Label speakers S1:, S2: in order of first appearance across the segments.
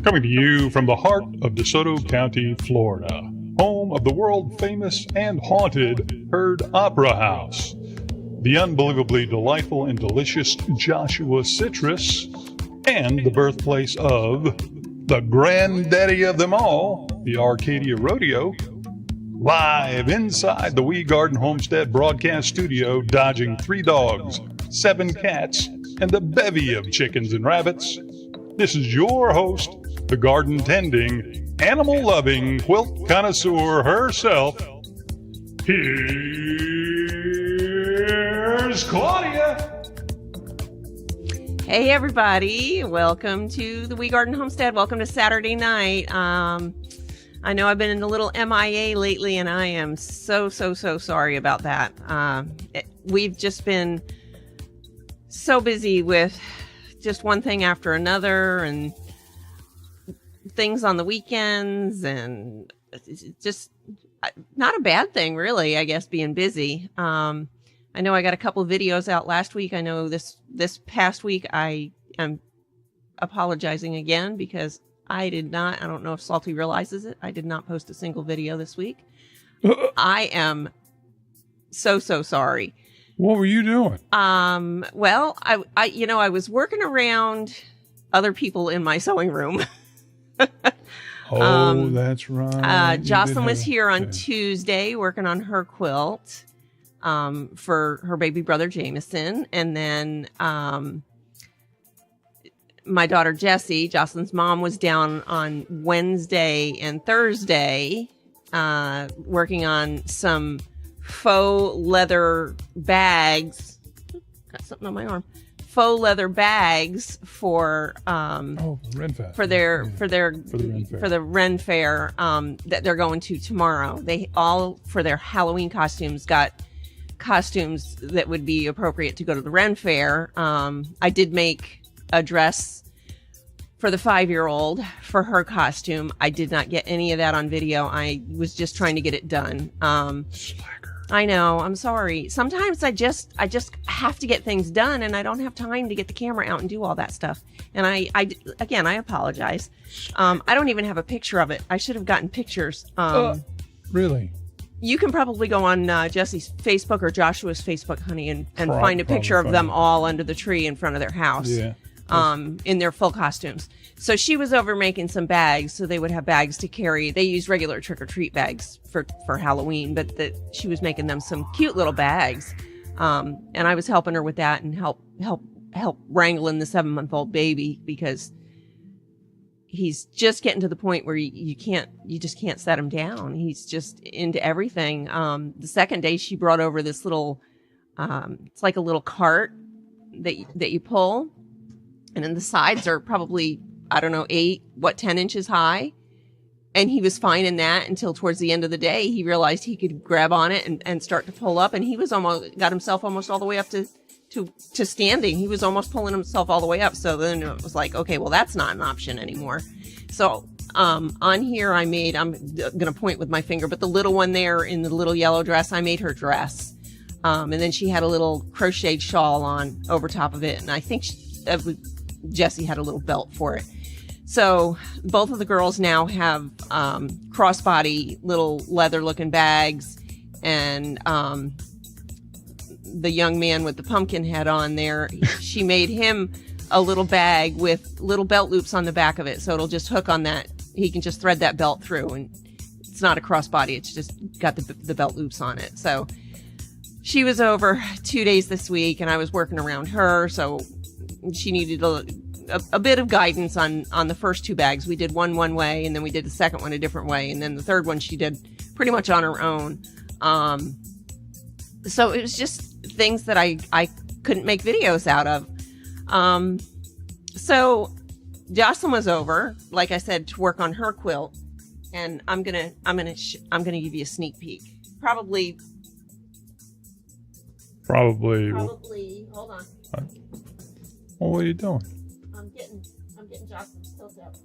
S1: Coming to you from the heart of DeSoto County, Florida, home of the world-famous and haunted Heard Opera House, the unbelievably delightful and delicious Joshua Citrus, and the birthplace of the granddaddy of them all, the Arcadia Rodeo, live inside the Wee Garden Homestead broadcast studio, dodging 3 dogs, 7 cats, and a bevy of chickens and rabbits. This is your host, the garden-tending, animal-loving quilt connoisseur herself. Here's Claudia.
S2: Hey everybody, welcome to the Wee Garden Homestead. Welcome to Saturday night. I know I've been a little MIA lately, and I am so sorry about that. We've just been so busy with just one thing after another, and things on the weekends, and it's just not a bad thing, really, I guess, being busy. I know I got a couple of videos out last week. I know this past week I am apologizing again because I don't know if Salty realizes it, I did not post a single video this week. I am so sorry.
S1: What were you doing?
S2: Well, I was working around other people in my sewing room.
S1: That's right.
S2: Jocelyn was here on Tuesday working on her quilt for her baby brother Jameson, and then my daughter Jessie, Jocelyn's mom, was down on Wednesday and Thursday working on some faux leather bags. Got something on my arm. Faux leather bags for the Ren Fair that they're going to tomorrow. They all, for their Halloween costumes, got costumes that would be appropriate to go to the Ren Fair. I did make a dress for the 5-year-old for her costume. I did not get any of that on video. I was just trying to get it done. I know, I'm sorry. Sometimes I just have to get things done, and I don't have time to get the camera out and do all that stuff. And I apologize. I don't even have a picture of it. I should have gotten pictures.
S1: Really?
S2: You can probably go on Jessie's Facebook or Joshua's Facebook, honey, and find a picture of them all under the tree in front of their house. Yeah. In their full costumes. So she was over making some bags so they would have bags to carry. They use regular trick-or-treat bags for Halloween, but she was making them some cute little bags. And I was helping her with that and help wrangling the 7-month-old baby, because he's just getting to the point where you just can't set him down. He's just into everything. The second day she brought over this little, it's like a little cart that you pull. And then the sides are probably, 10 inches high. And he was fine in that until towards the end of the day, he realized he could grab on it and start to pull up. And he was got himself almost all the way up to standing. He was almost pulling himself all the way up. So then it was like, okay, well, that's not an option anymore. So, on here I'm going to point with my finger, but the little one there in the little yellow dress, I made her dress. And then she had a little crocheted shawl on over top of it. And I think Jessie had a little belt for it. So both of the girls now have crossbody little leather looking bags, and the young man with the pumpkin head on there, she made him a little bag with little belt loops on the back of it, so it'll just hook on that. He can just thread that belt through, and it's not a crossbody, it's just got the belt loops on it. So she was over 2 days this week, and I was working around her, so she needed a bit of guidance on the first 2 bags. We did one way, and then we did the second one a different way, and then the third one she did pretty much on her own. So it was just things that I couldn't make videos out of. So Jocelyn was over, like I said, to work on her quilt, and I'm gonna give you a sneak peek. Probably. Hold on.
S1: Well, what are you doing?
S2: I'm getting Jocelyn's quilt out.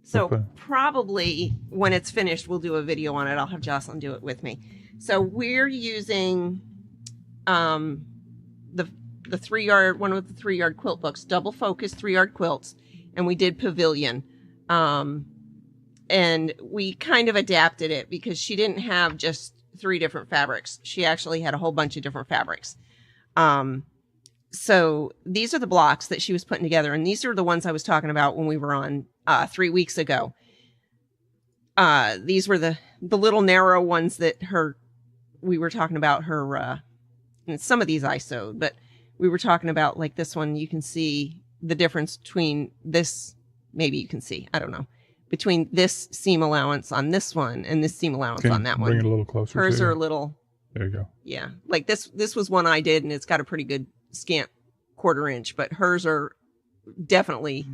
S2: So probably when it's finished, we'll do a video on it. I'll have Jocelyn do it with me. So we're using the 3-yard, one of the 3-yard quilt books, double focus 3-yard quilts. and we did pavilion. And we kind of adapted it because she didn't have just 3 different fabrics. She actually had a whole bunch of different fabrics. So these are the blocks that she was putting together. And these are the ones I was talking about when we were on 3 weeks ago. These were the little narrow ones that we were talking about her, and some of these I sewed, but we were talking about like this one. You can see the difference between this. Maybe you can see, I don't know, between this seam allowance on this one and this seam allowance on that one.
S1: Bring it a little closer.
S2: Hers are a little.
S1: There you go.
S2: Yeah. Like this was one I did, and it's got a pretty good scant 1/4 inch, but hers are definitely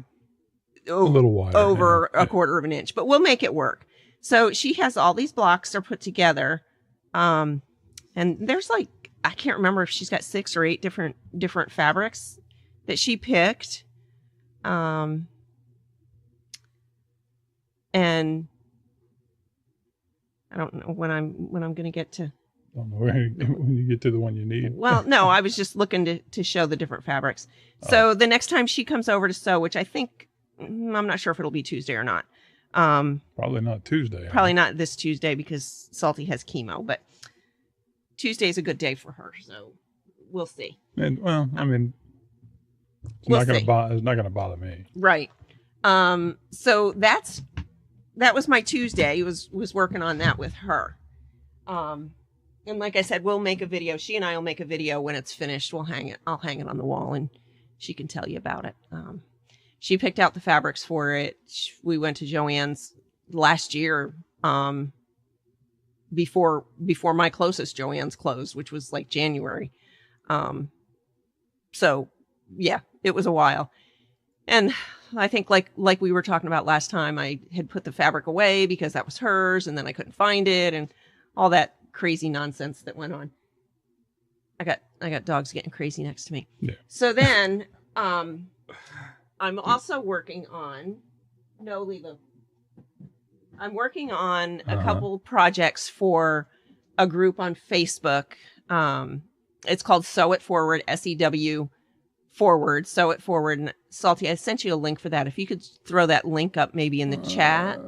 S1: a little wider,
S2: over a 1/4 inch, but we'll make it work. So she has all these blocks are put together. And there's like, I can't remember if she's got 6 or 8 different fabrics that she picked. And I don't know when I'm going to get to.
S1: Don't know when you get to the one you need.
S2: Well, no, I was just looking to show the different fabrics. So the next time she comes over to sew, which I think, I'm not sure if it'll be Tuesday or not.
S1: Probably not Tuesday.
S2: Probably not this Tuesday because Salty has chemo, but Tuesday is a good day for her. So we'll see.
S1: And well, I mean, it's not going to bother me.
S2: Right. So that was my Tuesday. Was working on that with her. And like I said, we'll make a video. She and I will make a video when it's finished. I'll hang it on the wall and she can tell you about it. She picked out the fabrics for it. We went to Joann's last year, before my closest Joann's closed, which was like January. So yeah, it was a while. And I think like we were talking about last time, I had put the fabric away because that was hers, and then I couldn't find it, and all that crazy nonsense that went on. I got dogs getting crazy next to me. Yeah. So then, I'm also working on, I'm working on a couple projects for a group on Facebook. It's called Sew It Forward, SEW forward, Sew It Forward. And Salty, I sent you a link for that. If you could throw that link up maybe in the chat.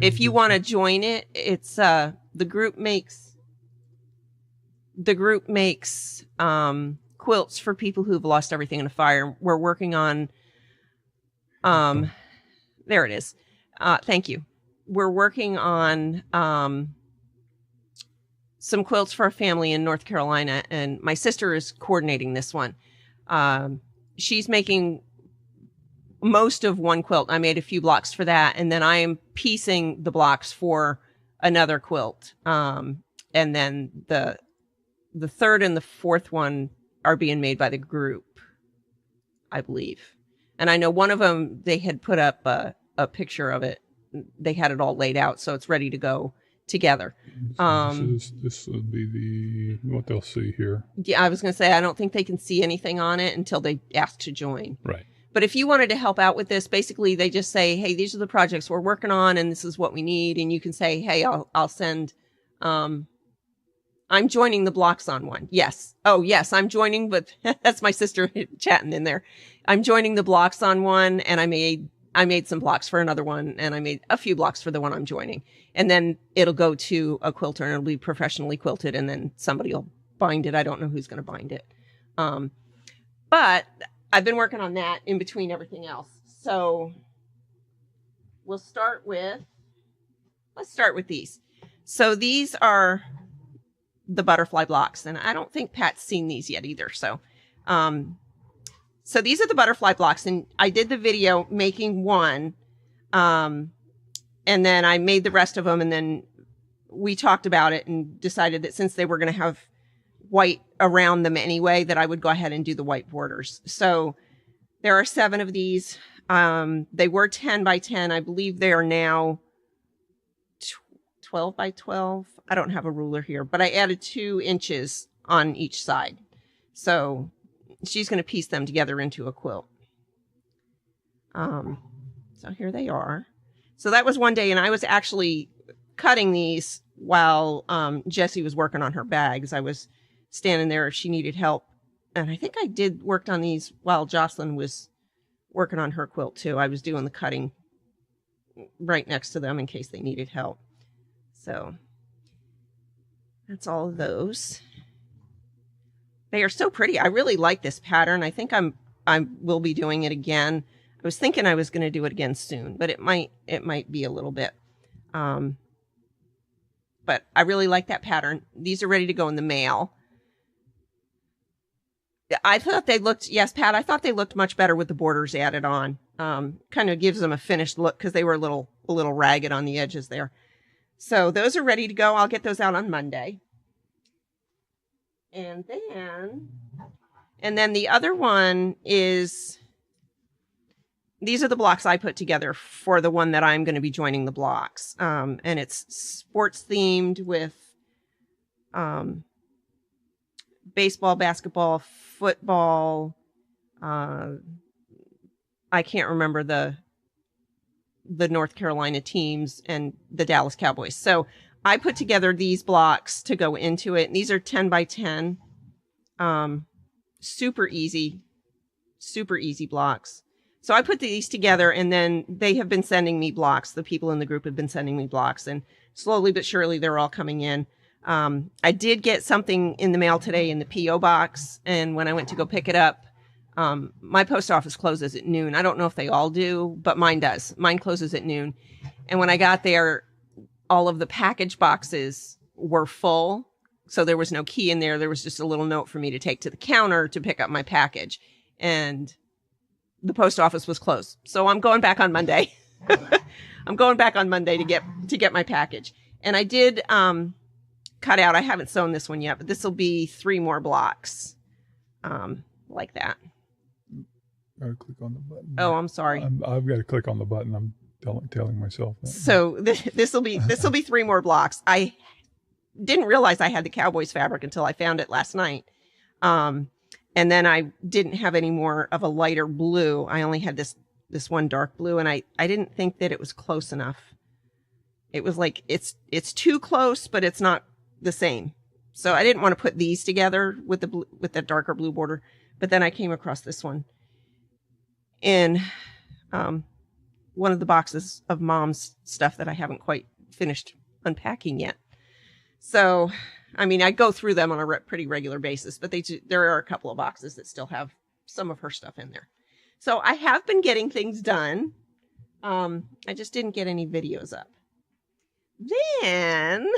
S2: If you want to join it, it's the group makes quilts for people who've lost everything in a fire. We're working on there it is. Thank you. We're working on some quilts for a family in North Carolina, and my sister is coordinating this one. She's making most of one quilt. I made a few blocks for that, and then I am piecing the blocks for another quilt. And then the 3rd and the 4th one are being made by the group, I believe. And I know one of them, they had put up a picture of it. They had it all laid out, so it's ready to go together.
S1: This would be what they'll see here.
S2: Yeah, I was going to say, I don't think they can see anything on it until they ask to join.
S1: Right.
S2: But if you wanted to help out with this, basically they just say, hey, these are the projects we're working on, and this is what we need. And you can say, hey, I'll send, I'm joining the blocks on one. Yes. Oh, yes, I'm joining, but that's my sister chatting in there. I'm joining the blocks on one, and I made some blocks for another one, and I made a few blocks for the one I'm joining. And then it'll go to a quilter, and it'll be professionally quilted, and then somebody will bind it. I don't know who's going to bind it. But I've been working on that in between everything else. So let's start with these. So these are the butterfly blocks, and I don't think Pat's seen these yet either. So these are the butterfly blocks, and I did the video making one, and then I made the rest of them, and then we talked about it and decided that since they were going to have white around them anyway, that I would go ahead and do the white borders. So there are 7 of these. They were 10 by 10. I believe they are now 12 by 12. I don't have a ruler here, but I added 2 inches on each side. So she's going to piece them together into a quilt. So here they are. So that was one day, and I was actually cutting these while Jessie was working on her bags. I was standing there if she needed help. And I think I worked on these while Jocelyn was working on her quilt too. I was doing the cutting right next to them in case they needed help. So that's all of those. They are so pretty. I really like this pattern. I think I will be doing it again. I was thinking I was going to do it again soon, but it might be a little bit. But I really like that pattern. These are ready to go in the mail. I thought they looked, yes, Pat, I thought they looked much better with the borders added on. Kind of gives them a finished look because they were a little ragged on the edges there. So those are ready to go. I'll get those out on Monday. And then the other one is, these are the blocks I put together for the one that I'm going to be joining the blocks. And it's sports themed with baseball, basketball, football. I can't remember the North Carolina teams and the Dallas Cowboys. So I put together these blocks to go into it. These are 10 by 10. Super easy blocks. So I put these together, and then they have been sending me blocks. The people in the group have been sending me blocks, and slowly but surely they're all coming in. I did get something in the mail today in the P.O. box, and when I went to go pick it up, my post office closes at noon. I don't know if they all do, but mine does. Mine closes at noon. And when I got there, all of the package boxes were full. So there was no key in there. There was just a little note for me to take to the counter to pick up my package. And the post office was closed. So I'm going back on Monday. I'm going back on Monday to get my package. And I did cut out, I haven't sewn this one yet, but this will be 3 more blocks like that.
S1: Gotta click on the button.
S2: Oh, I'm sorry.
S1: I've got to click on the button. I'm telling myself that.
S2: So this will be 3 more blocks. I didn't realize I had the Cowboys fabric until I found it last night. And then I didn't have any more of a lighter blue. I only had this one dark blue, and I didn't think that it was close enough. It was like it's too close, but it's not the same. So I didn't want to put these together with the darker blue border. But then I came across this one in one of the boxes of Mom's stuff that I haven't quite finished unpacking yet. So, I mean, I go through them on a pretty regular basis, but there are a couple of boxes that still have some of her stuff in there. So I have been getting things done. I just didn't get any videos up. Then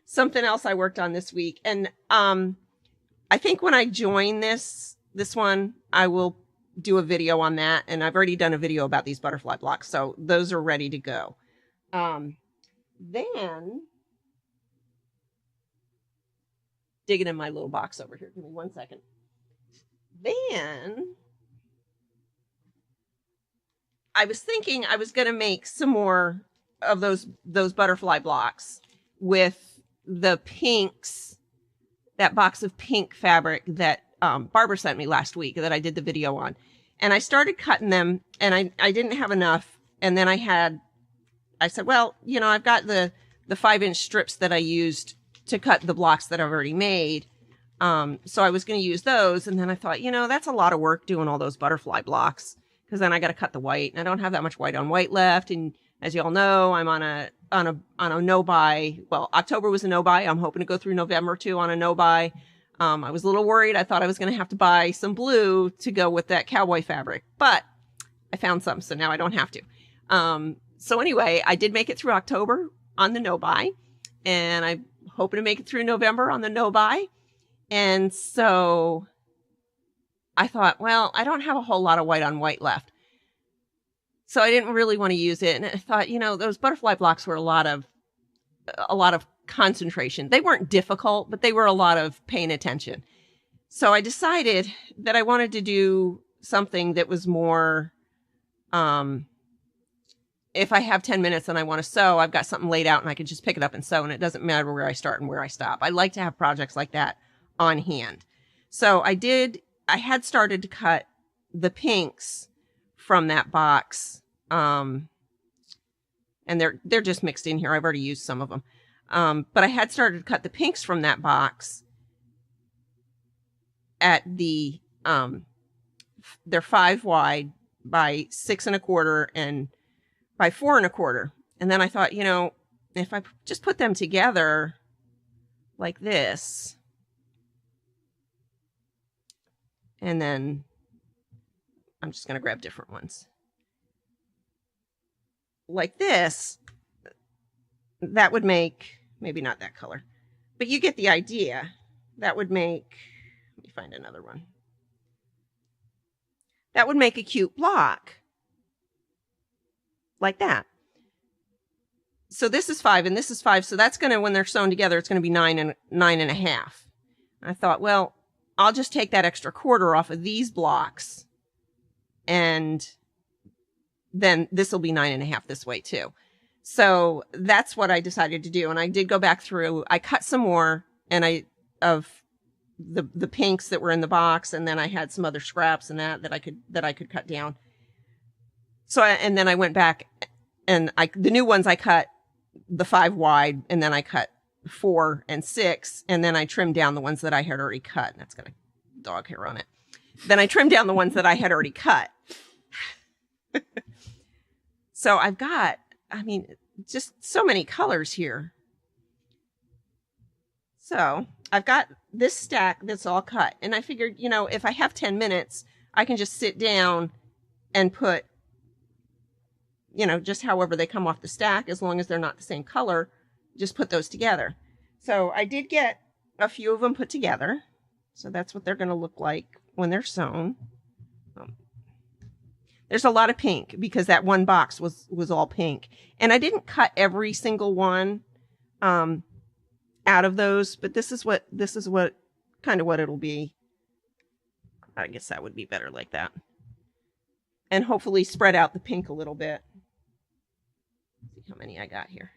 S2: something else I worked on this week. And I think when I join this one, I will do a video on that. And I've already done a video about these butterfly blocks. So those are ready to go. Then digging in my little box over here. Give me 1 second. Then I was thinking I was going to make some more of those butterfly blocks with the pinks, that box of pink fabric that Barbara sent me last week that I did the video on. And I started cutting them, and I didn't have enough. And then I said, well, you know, I've got the 5-inch strips that I used to cut the blocks that I've already made. So I was going to use those. And then I thought, you know, that's a lot of work doing all those butterfly blocks, because then I got to cut the white, and I don't have that much white on white left. And as you all know, I'm on a no buy. Well, October was a no buy. I'm hoping to go through November too on a no buy. I was a little worried. I thought I was going to have to buy some blue to go with that cowboy fabric, but I found some, so now I don't have to. So anyway, I did make it through October on the no buy, and I'm hoping to make it through November on the no buy. And so I thought, well, I don't have a whole lot of white on white left, so I didn't really want to use it. And I thought, you know, those butterfly blocks were a lot of concentration. They weren't difficult, but they were a lot of paying attention. So I decided that I wanted to do something that was more, if I have 10 minutes and I want to sew, I've got something laid out and I can just pick it up and sew, and it doesn't matter where I start and where I stop. I like to have projects like that on hand. So I had started to cut the pinks from that box. And they're just mixed in here. I've already used some of them. But I had started to cut the pinks from that box at the they're 5 wide by 6 1/4 and by 4 1/4. And then I thought, you know, if I just put them together like this, and then I'm just going to grab different ones like this, that would make, maybe not that color, but you get the idea. That would make, let me find another one. That would make a cute block like that. So this is 5 and this is 5. So that's going to, when they're sewn together, it's going to be 9 and 9.5. I thought, well, I'll just take that extra 1/4 off of these blocks, and then this will be 9.5 this way too. So that's what I decided to do. And I did go back through, I cut some more, and of the pinks that were in the box, and then I had some other scraps and that I could cut down. So and then I went back, and the new ones I cut the 5 wide, and then I cut 4 and 6, and then I trimmed down the ones that I had already cut. That's got a dog hair on it. Then I trimmed down the ones that I had already cut. So I've got, I mean, just so many colors here. So I've got this stack that's all cut, and I figured, you know, if I have 10 minutes, I can just sit down and put, you know, just however they come off the stack, as long as they're not the same color, just put those together. So I did get a few of them put together. So that's what they're going to look like when they're sewn. There's a lot of pink because that one box was all pink. And I didn't cut every single one out of those, but this is what kind of what it'll be. I guess that would be better like that. And hopefully spread out the pink a little bit. See how many I got here.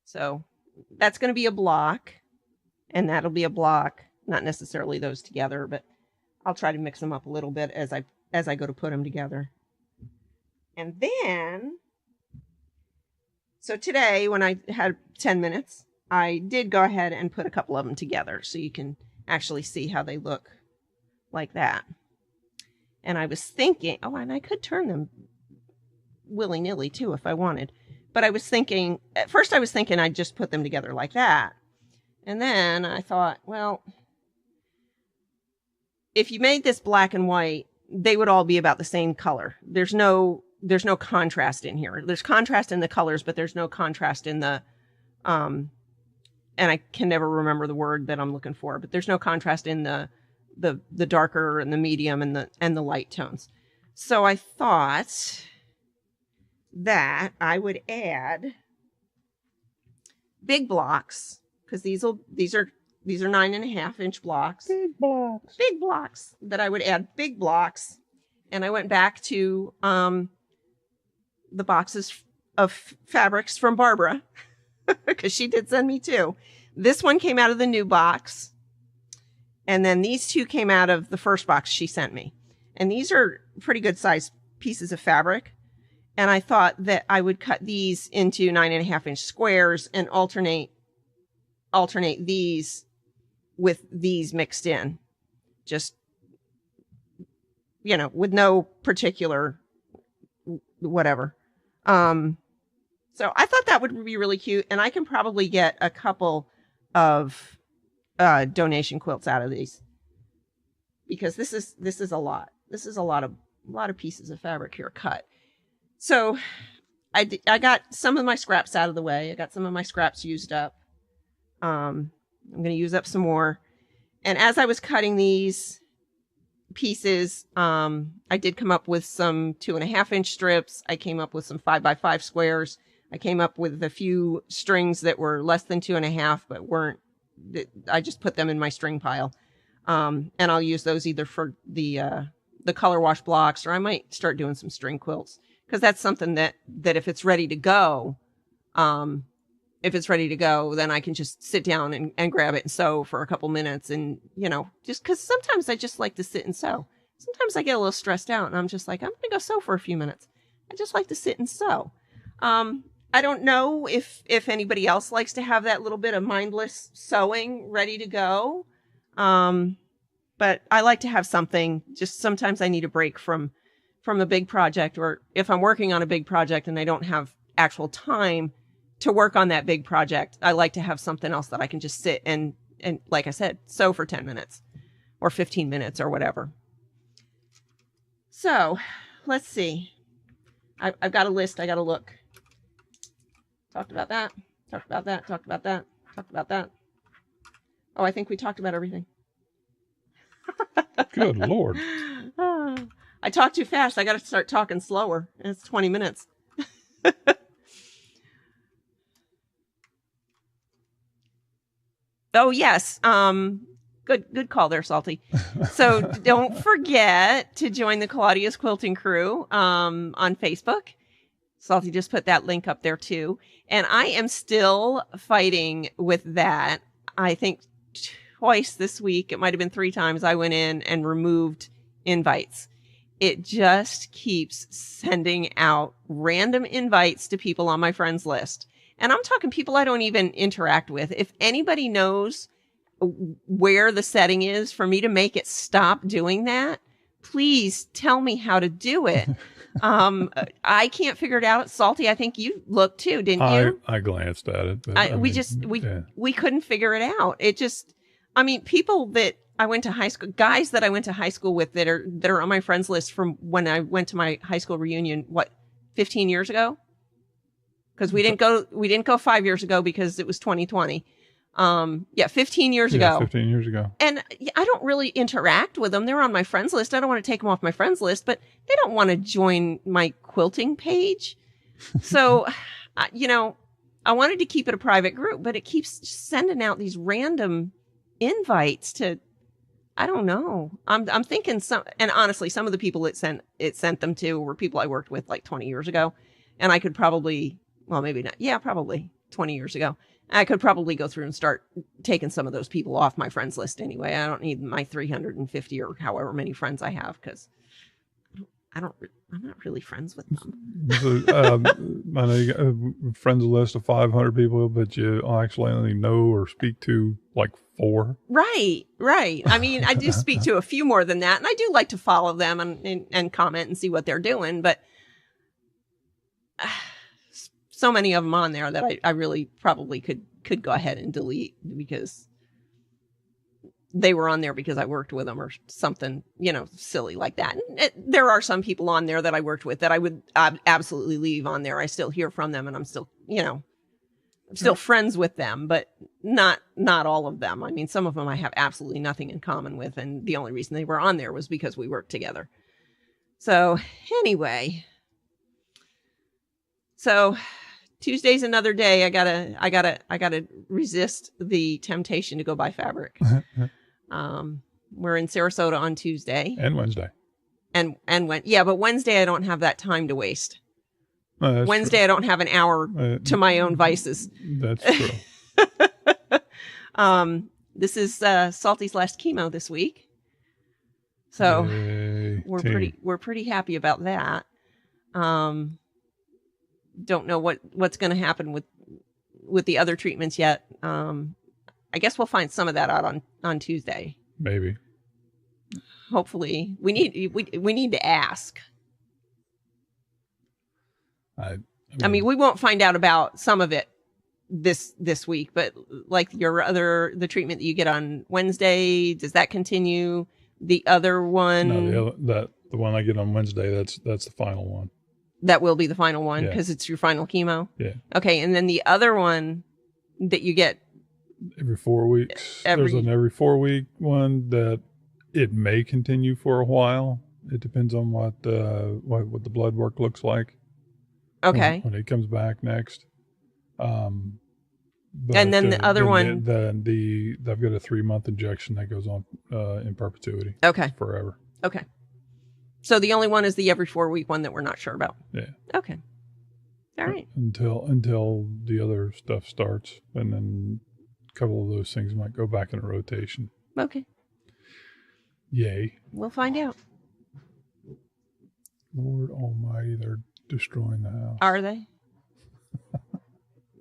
S2: So that's going to be a block, and that'll be a block. Not necessarily those together, but I'll try to mix them up a little bit as I go to put them together. And then, so today when I had 10 minutes, I did go ahead and put a couple of them together so you can actually see how they look like that. And I was thinking, oh, and I could turn them willy-nilly too if I wanted. But I was thinking, at first I was thinking I'd just put them together like that. And then I thought, well, if you made this black and white, they would all be about the same color. There's no contrast in here. There's contrast in the colors, but there's no contrast in the, and I can never remember the word that I'm looking for, but there's no contrast in the darker and the medium and the light tones. So I thought that I would add big blocks, because these are 9.5-inch blocks. Big blocks. That I would add big blocks. And I went back to the boxes of fabrics from Barbara, because she did send me 2. This one came out of the new box, and then these 2 came out of the first box she sent me. And these are pretty good sized pieces of fabric. And I thought that I would cut these into 9.5-inch squares and alternate these with these mixed in. Just, you know, with no particular whatever. So I thought that would be really cute. And I can probably get a couple of donation quilts out of these, because this is a lot. This is a lot of pieces of fabric here cut. So I got some of my scraps out of the way. I got some of my scraps used up. I'm going to use up some more. And as I was cutting these pieces, I did come up with some 2.5-inch strips. I came up with some 5x5 squares. I came up with a few strings that were less than 2.5, but weren't. I just put them in my string pile. And I'll use those either for the color wash blocks, or I might start doing some string quilts. Because that's something that if it's ready to go, then I can just sit down and grab it and sew for a couple minutes. And, you know, just because sometimes I just like to sit and sew. Sometimes I get a little stressed out and I'm just like, I'm going to go sew for a few minutes. I just like to sit and sew. I don't know if anybody else likes to have that little bit of mindless sewing ready to go. but I like to have something. Just sometimes I need a break from a big project, or if I'm working on a big project and I don't have actual time to work on that big project, I like to have something else that I can just sit and like I said, sew for 10 minutes or 15 minutes or whatever. So let's see. I've got a list. I got to look. Talked about that. Talked about that. Talked about that. Talked about that. Oh, I think we talked about everything.
S1: Good Lord.
S2: I talk too fast. I got to start talking slower. It's 20 minutes. Oh, yes. Good call there, Salty. So don't forget to join the Claudia's Quilting Crew on Facebook. Salty just put that link up there too. And I am still fighting with that. I think twice this week, it might have been 3 times, I went in and removed invites. It just keeps sending out random invites to people on my friends list. And I'm talking people I don't even interact with. If anybody knows where the setting is for me to make it stop doing that, please tell me how to do it. I can't figure it out. Salty, I think you looked too, didn't you?
S1: I glanced at it. But
S2: we couldn't figure it out. It just, I mean, people that I went to high school, guys that I went to high school with that are on my friends list from when I went to my high school reunion, 15 years ago? Because we didn't go 5 years ago because it was 2020. 15 years ago.
S1: 15 years ago.
S2: And I don't really interact with them. They're on my friends list. I don't want to take them off my friends list, but they don't want to join my quilting page. So, I wanted to keep it a private group, but it keeps sending out these random invites to, I don't know. I'm thinking and honestly, some of the people it sent them to were people I worked with like 20 years ago. And I could probably, well, maybe not. Yeah, probably 20 years ago. I could probably go through and start taking some of those people off my friends list anyway. I don't need my 350 or however many friends I have because I'm not really friends with them.
S1: So, I know you got a friends list of 500 people, but you actually only know or speak to like 4.
S2: Right. I mean, I do speak to a few more than that, and I do like to follow them and comment and see what they're doing, but so many of them on there that I really probably could go ahead and delete because they were on there because I worked with them or something, silly like that. And there are some people on there that I worked with that I would absolutely leave on there. I still hear from them and I'm still, I'm still friends with them, but not all of them. I mean, some of them I have absolutely nothing in common with. And the only reason they were on there was because we worked together. So anyway, Tuesday's another day. I gotta resist the temptation to go buy fabric. We're in Sarasota on Tuesday
S1: and Wednesday.
S2: But Wednesday I don't have that time to waste. Wednesday
S1: true.
S2: I don't have an hour to my own vices.
S1: That's true.
S2: This is Salty's last chemo this week, so we're pretty happy about that. Don't know what's going to happen with the other treatments yet. I guess we'll find some of that out on Tuesday.
S1: Maybe.
S2: Hopefully, we need to ask.
S1: I
S2: mean, we won't find out about some of it this week, but like the treatment that you get on Wednesday, does that continue? The other one,
S1: no, the one I get on Wednesday, that's the final one.
S2: That will be the final one because it's your final chemo?
S1: Yeah.
S2: Okay, and then the other one that you get
S1: every 4 weeks. There's an every 4 week one that it may continue for a while. It depends on what the blood work looks like.
S2: Okay.
S1: When it comes back next.
S2: And then the other one.
S1: I've got a 3-month injection that goes on in perpetuity.
S2: Okay.
S1: Forever.
S2: Okay. So the only one is the every 4 week one that we're not sure about.
S1: Yeah.
S2: Okay. All right.
S1: Until the other stuff starts, and then a couple of those things might go back in a rotation.
S2: Okay.
S1: Yay.
S2: We'll find out.
S1: Lord Almighty, they're destroying the house.
S2: Are they?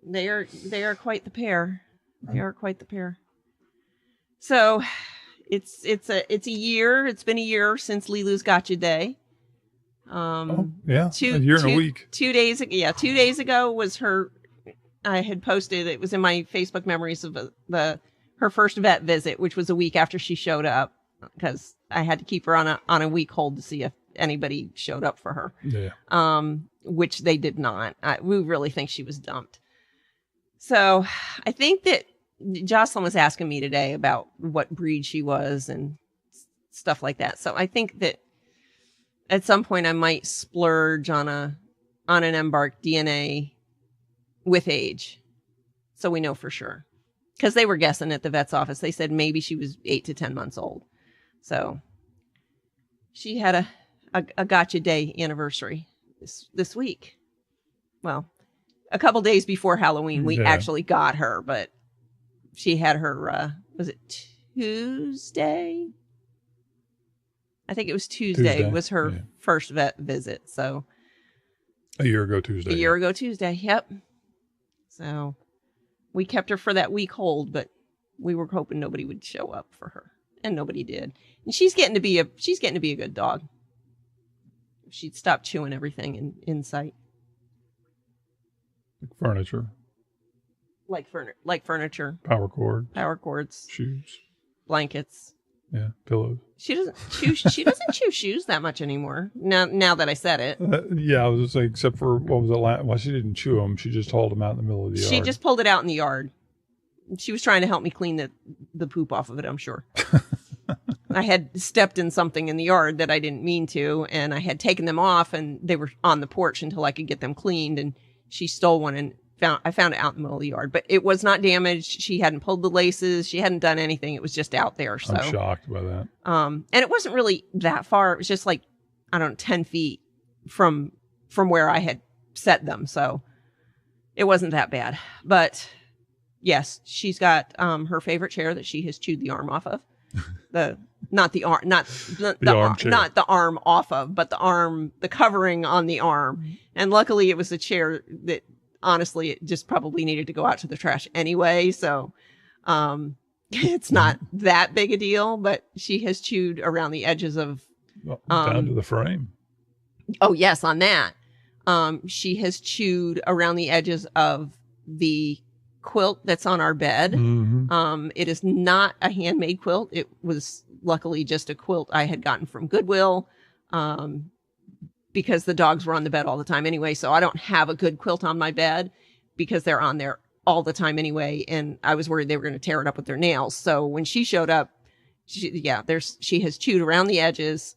S2: They are quite the pair. They are quite the pair. So It's a year. It's been a year since Lilu's Gotcha Day.
S1: A year and a week.
S2: 2 days ago. Yeah, 2 days ago was her. I had posted. It was in my Facebook memories of her first vet visit, which was a week after she showed up, because I had to keep her on a week hold to see if anybody showed up for her.
S1: Yeah.
S2: Which they did not. We really think she was dumped. So I think that Jocelyn was asking me today about what breed she was and stuff like that. So I think that at some point I might splurge on an Embark DNA with age, so we know for sure. Because they were guessing at the vet's office. They said maybe she was 8 to 10 months old. So she had a Gotcha Day anniversary this week. Well, a couple days before Halloween, we actually got her, but she had her, was it Tuesday? I think it was Tuesday was her first vet visit. So
S1: a year ago Tuesday.
S2: Yep. So we kept her for that week hold, but we were hoping nobody would show up for her, and nobody did. And she's getting to be a good dog. She'd stop chewing everything in sight.
S1: Furniture.
S2: Like furniture.
S1: Power cords. Shoes.
S2: Blankets.
S1: Yeah, pillows.
S2: She doesn't chew shoes that much anymore. Now that I said it.
S1: I was just saying, except for what was it? Well, she didn't chew them. She just hauled them out in the middle of the yard.
S2: She just pulled it out in the yard. She was trying to help me clean the poop off of it, I'm sure. I had stepped in something in the yard that I didn't mean to, and I had taken them off, and they were on the porch until I could get them cleaned, and she stole one, and I found it out in the middle of the yard. But it was not damaged. She hadn't pulled the laces. She hadn't done anything. It was just out there. So
S1: I'm shocked by that.
S2: And it wasn't really that far. It was just like, I don't know, 10 feet from where I had set them. So it wasn't that bad. But yes, she's got her favorite chair that she has chewed the arm off of. Not the arm off of, but the covering on the arm. And luckily it was a chair that, honestly, it just probably needed to go out to the trash anyway. So it's not that big a deal, but she has chewed around the edges of
S1: down to the frame.
S2: Oh yes, on that. She has chewed around the edges of the quilt that's on our bed.
S1: Mm-hmm.
S2: It is not a handmade quilt. It was luckily just a quilt I had gotten from Goodwill. Because the dogs were on the bed all the time anyway. So I don't have a good quilt on my bed because they're on there all the time anyway. And I was worried they were going to tear it up with their nails. So when she showed up, she has chewed around the edges,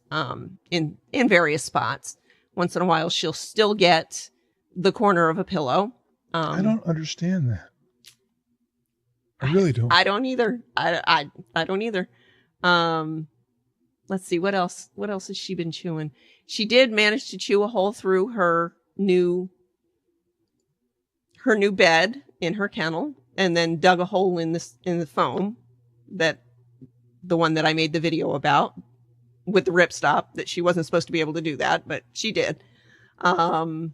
S2: in various spots. Once in a while, she'll still get the corner of a pillow.
S1: I don't understand that. I really don't.
S2: I don't either. I don't either. Let's see, what else has she been chewing? She did manage to chew a hole through her new bed in her kennel, and then dug a hole in the foam, the one that I made the video about with the ripstop, that she wasn't supposed to be able to do that, but she did. What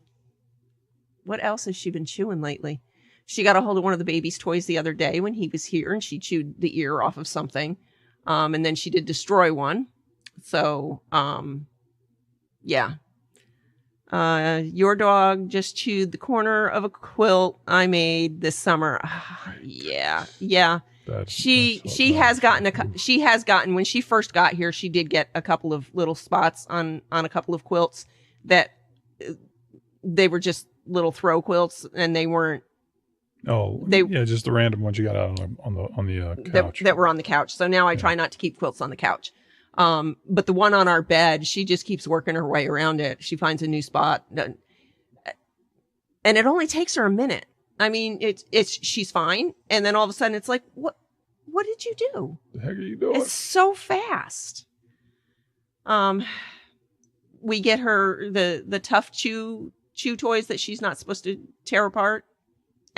S2: else has she been chewing lately? She got a hold of one of the baby's toys the other day when he was here, and she chewed the ear off of something. And then she did destroy one. So, your dog just chewed the corner of a quilt I made this summer. Yeah. She has gotten when she first got here, she did get a couple of little spots on a couple of quilts that they were just little throw quilts, and they weren't. Just the random ones you got out on the couch that were on the couch. So now I try not to keep quilts on the couch. But the one on our bed, she just keeps working her way around it. She finds a new spot, and it only takes her a minute. I mean, she's fine. And then all of a sudden it's like, what did you do?
S1: The heck are you doing?
S2: It's so fast. We get her the tough chew toys that she's not supposed to tear apart.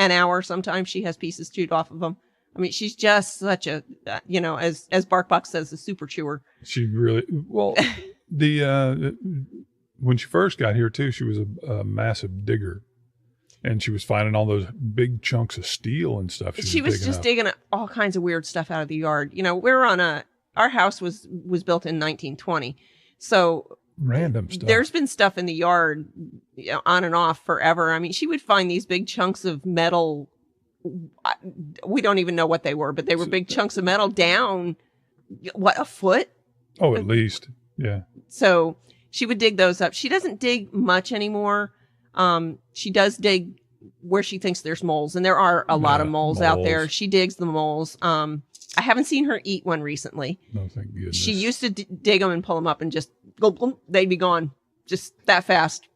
S2: An hour. Sometimes she has pieces chewed off of them. I mean, she's just such a, as BarkBox says, a super chewer.
S1: She really, well, when she first got here too, she was a massive digger, and she was finding all those big chunks of steel and stuff.
S2: She was just digging all kinds of weird stuff out of the yard. We're on a our house was built in 1920. So
S1: random stuff.
S2: There's been stuff in the yard, you know, on and off forever. I mean, she would find these big chunks of metal. We don't even know what they were, but they were big chunks of metal down, what, a foot?
S1: Oh, at least. Yeah.
S2: So she would dig those up. She doesn't dig much anymore. She does dig where she thinks there's moles, and there are a lot of moles out there. She digs the moles. I haven't seen her eat one recently.
S1: No, thank goodness.
S2: She used to dig them and pull them up and just go, boom, they'd be gone just that fast.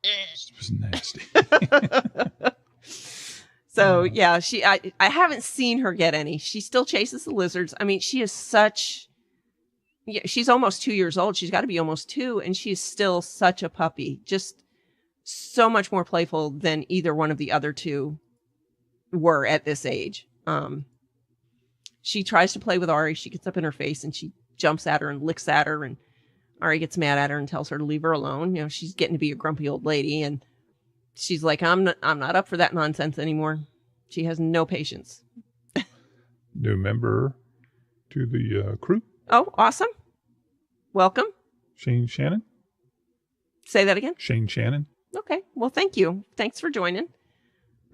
S1: It was nasty.
S2: So yeah, I haven't seen her get any. She still chases the lizards. I mean, she is she's almost 2 years old. She's got to be almost 2, and she's still such a puppy. Just so much more playful than either one of the other two were at this age. She tries to play with Ari. She gets up in her face and she jumps at her and licks at her, and Ari gets mad at her and tells her to leave her alone. You know, she's getting to be a grumpy old lady, and she's like, I'm not up for that nonsense anymore. She has no patience.
S1: New member to the crew.
S2: Oh, awesome. Welcome.
S1: Shane Shannon.
S2: Say that again.
S1: Shane Shannon.
S2: Okay. Well, thank you. Thanks for joining.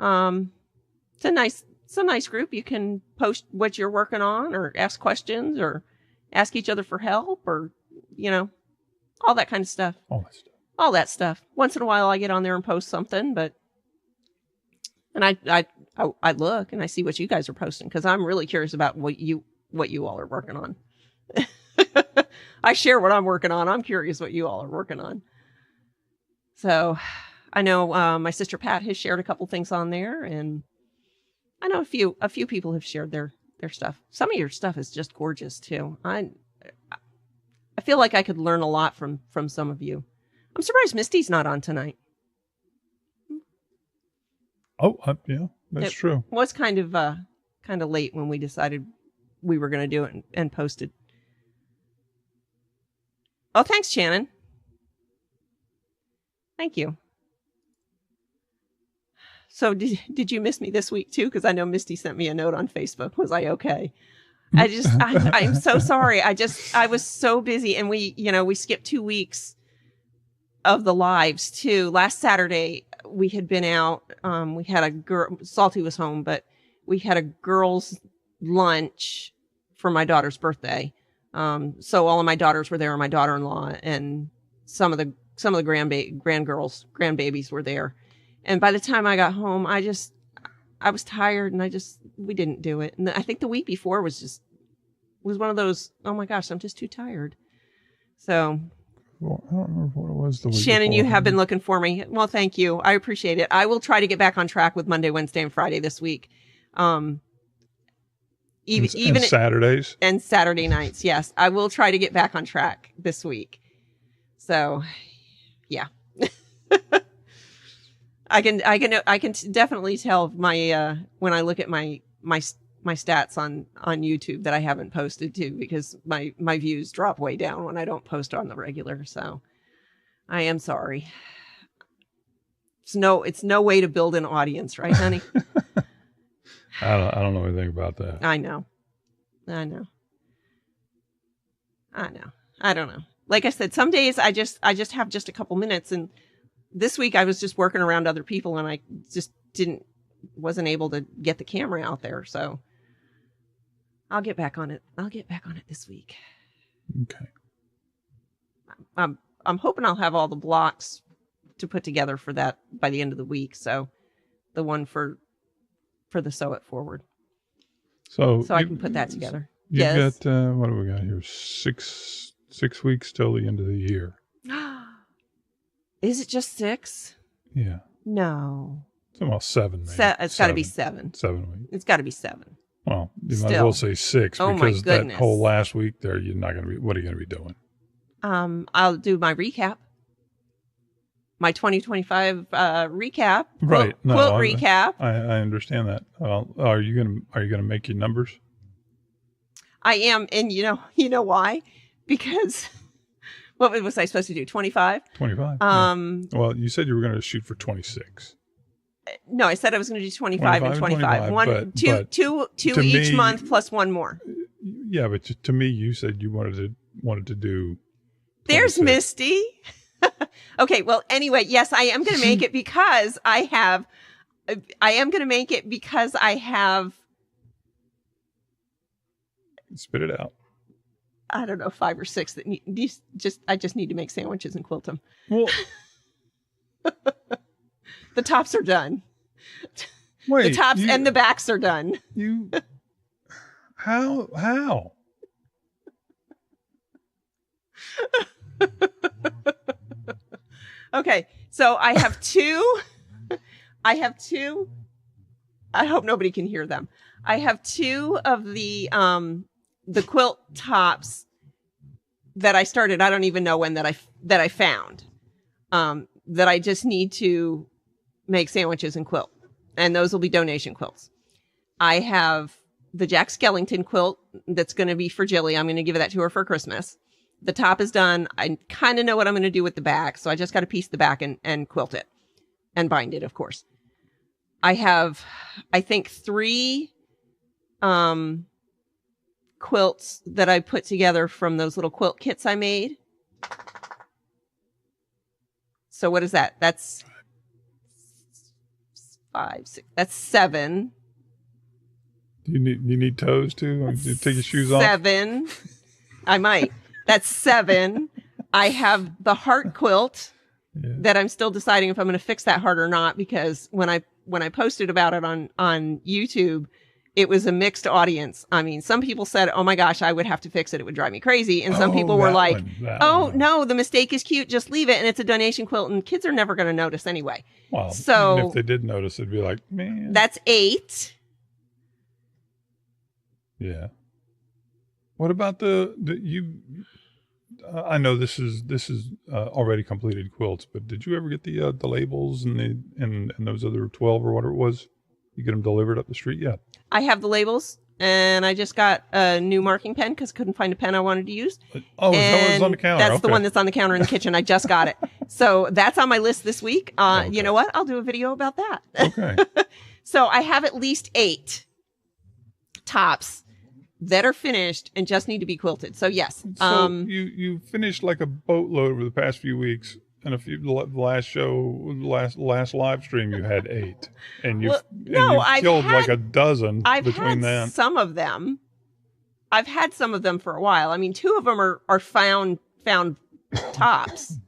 S2: It's a nice group. You can post what you're working on, or ask questions, or ask each other for help, or, you know, all that kind of stuff. All that stuff. Once in a while I get on there and post something, and I look and I see what you guys are posting, because I'm really curious about what you all are working on. I share what I'm working on. I'm curious what you all are working on. So I know my sister Pat has shared a couple things on there, and I know a few people have shared their stuff. Some of your stuff is just gorgeous too. I feel like I could learn a lot from some of you. I'm surprised Misty's not on tonight.
S1: Oh, yeah, that's true.
S2: It was kind of late when we decided we were going to do it and post it. Oh, thanks, Shannon. Thank you. So did you miss me this week too? Because I know Misty sent me a note on Facebook. Was I okay? I'm so sorry. I was so busy, and we skipped 2 weeks of the lives too. Last Saturday we had been out. We had a girl. Salty was home, but we had a girls' lunch for my daughter's birthday. So all of my daughters were there, and my daughter-in-law, and some of the grandbabies were there. And by the time I got home, I was tired, and we didn't do it. And I think the week before was one of those, oh my gosh, I'm just too tired. So.
S1: Well, I don't remember what it was the week
S2: Shannon,
S1: before.
S2: you have been looking for me. Well, thank you. I appreciate it. I will try to get back on track with Monday, Wednesday, and Friday this week. Even
S1: Saturdays
S2: and Saturday nights. Yes, I will try to get back on track this week. So, yeah. I can definitely tell my when I look at my stats on YouTube that I haven't posted too, because my views drop way down when I don't post on the regular. So I am sorry. It's no way to build an audience, right, honey?
S1: I don't know anything about that.
S2: I know. I don't know. Like I said, some days I just have just a couple minutes, and this week I was just working around other people, and I just wasn't able to get the camera out there. So I'll get back on it. This week.
S1: Okay.
S2: I'm hoping I'll have all the blocks to put together for that by the end of the week. So the one for the Sew It Forward. So I can put that together.
S1: You've got, what do we got here? 6 weeks till the end of the year.
S2: Is it just 6?
S1: Yeah.
S2: No.
S1: It's about 7, maybe.
S2: It's got to be 7.
S1: 7 weeks.
S2: It's got to be 7.
S1: Well, you might as well say 6, because that whole last week there, you're not going to be, what are you going to be doing?
S2: I'll do my recap. My 2025 recap.
S1: Right.
S2: Quilt recap.
S1: I understand that. Are you gonna make your numbers?
S2: I am, and you know why? Because what was I supposed to do? 25?
S1: 25. Yeah. Well, you said you were going to shoot for 26.
S2: No, I said I was going to do 25 and 25. Two each month plus one more.
S1: Yeah, but to me, you said you wanted to do 26.
S2: There's Misty. Okay, well, anyway, yes, I am going to make it because I am going to make it because I have.
S1: Spit it out.
S2: I don't know, 5 or 6 that I just need to make sandwiches and quilt them.
S1: Well,
S2: the tops are done.
S1: Wait,
S2: the tops and the backs are done.
S1: How?
S2: Okay, so I have two. I hope nobody can hear them. I have 2 of the quilt tops that I started. I don't even know when that I found. That I just need to make sandwiches and quilt, and those will be donation quilts. I have the Jack Skellington quilt that's going to be for Jilly. I'm going to give that to her for Christmas. The top is done. I kind of know what I'm going to do with the back, so I just got to piece the back and quilt it and bind it, of course. I have, I think, 3 quilts that I put together from those little quilt kits I made. So what is that? That's 5, 6. That's 7.
S1: You need toes too? Do you take your shoes off?
S2: 7. I might. That's 7. I have the heart quilt that I'm still deciding if I'm going to fix that heart or not, because when I posted about it on YouTube, it was a mixed audience. I mean, some people said, "Oh my gosh, I would have to fix it. It would drive me crazy." And some people were like, no, the mistake is cute. Just leave it. And it's a donation quilt and kids are never going to notice anyway.
S1: Well,
S2: so
S1: even if they did notice, it'd be like, man.
S2: That's 8.
S1: Yeah. What about I know this is already completed quilts, but did you ever get the labels and those other 12 or whatever it was? You get them delivered up the street yet?
S2: I have the labels, and I just got a new marking pen because I couldn't find a pen I wanted to use.
S1: Oh, that was on the counter.
S2: That's the one that's on the counter in the kitchen. I just got it. So that's on my list this week. Okay. You know what? I'll do a video about that.
S1: Okay.
S2: So I have at least 8 tops that are finished and just need to be quilted. So yes.
S1: So you finished like a boatload over the past few weeks, and the last live stream you had 8, and you've killed like a dozen between them.
S2: Some of them. I've had some of them for a while. I mean, 2 of them are found tops.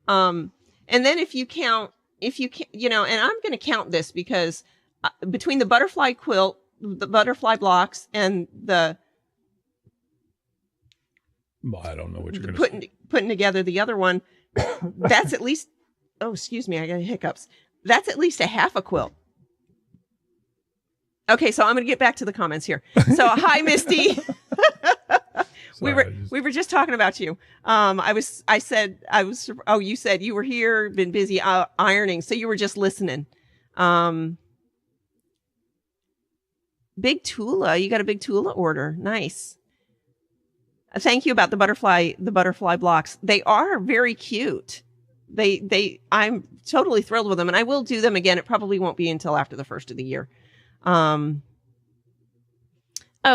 S2: And then if you count, and I'm going to count this because between the butterfly quilt, the butterfly blocks, and I don't know what you're going to putting together the other one. That's at least, oh, excuse me, I got hiccups. That's at least a half a quilt. Okay, so I'm going to get back to the comments here. So, hi, Misty. We were just talking about you. You said you were here, been busy ironing, so you were just listening. Big Tula, you got a big Tula order. Nice. Thank you about the butterfly blocks. They are very cute. I'm totally thrilled with them, and I will do them again. It probably won't be until after the first of the year. Oh,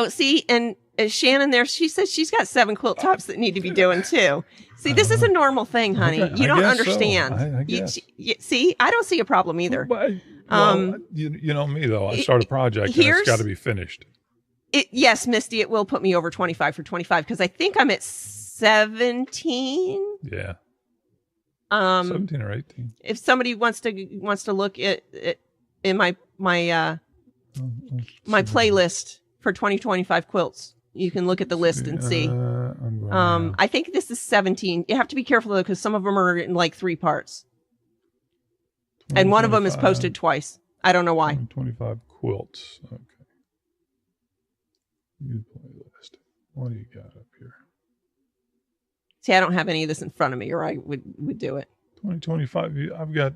S2: see, and Shannon there, she says she's got 7 quilt tops that need to be doing too. See, this is a normal thing, honey. Okay, you don't understand. So. I guess. See, I don't see a problem either.
S1: Well, you know me though. I start a project and it's got to be finished.
S2: Yes, Misty, it will put me over 25 for 25 because I think I'm at 17.
S1: Yeah. 17 or 18.
S2: If somebody wants to look at in my playlist for 2025 quilts, you can look at the list and see. I think this is 17. You have to be careful though because some of them are in like 3 parts. And one of them is posted twice. I don't know why.
S1: 25 quilts. Okay. New playlist. What do you got up here?
S2: See, I don't have any of this in front of me, or I would do it.
S1: 2025. I've got.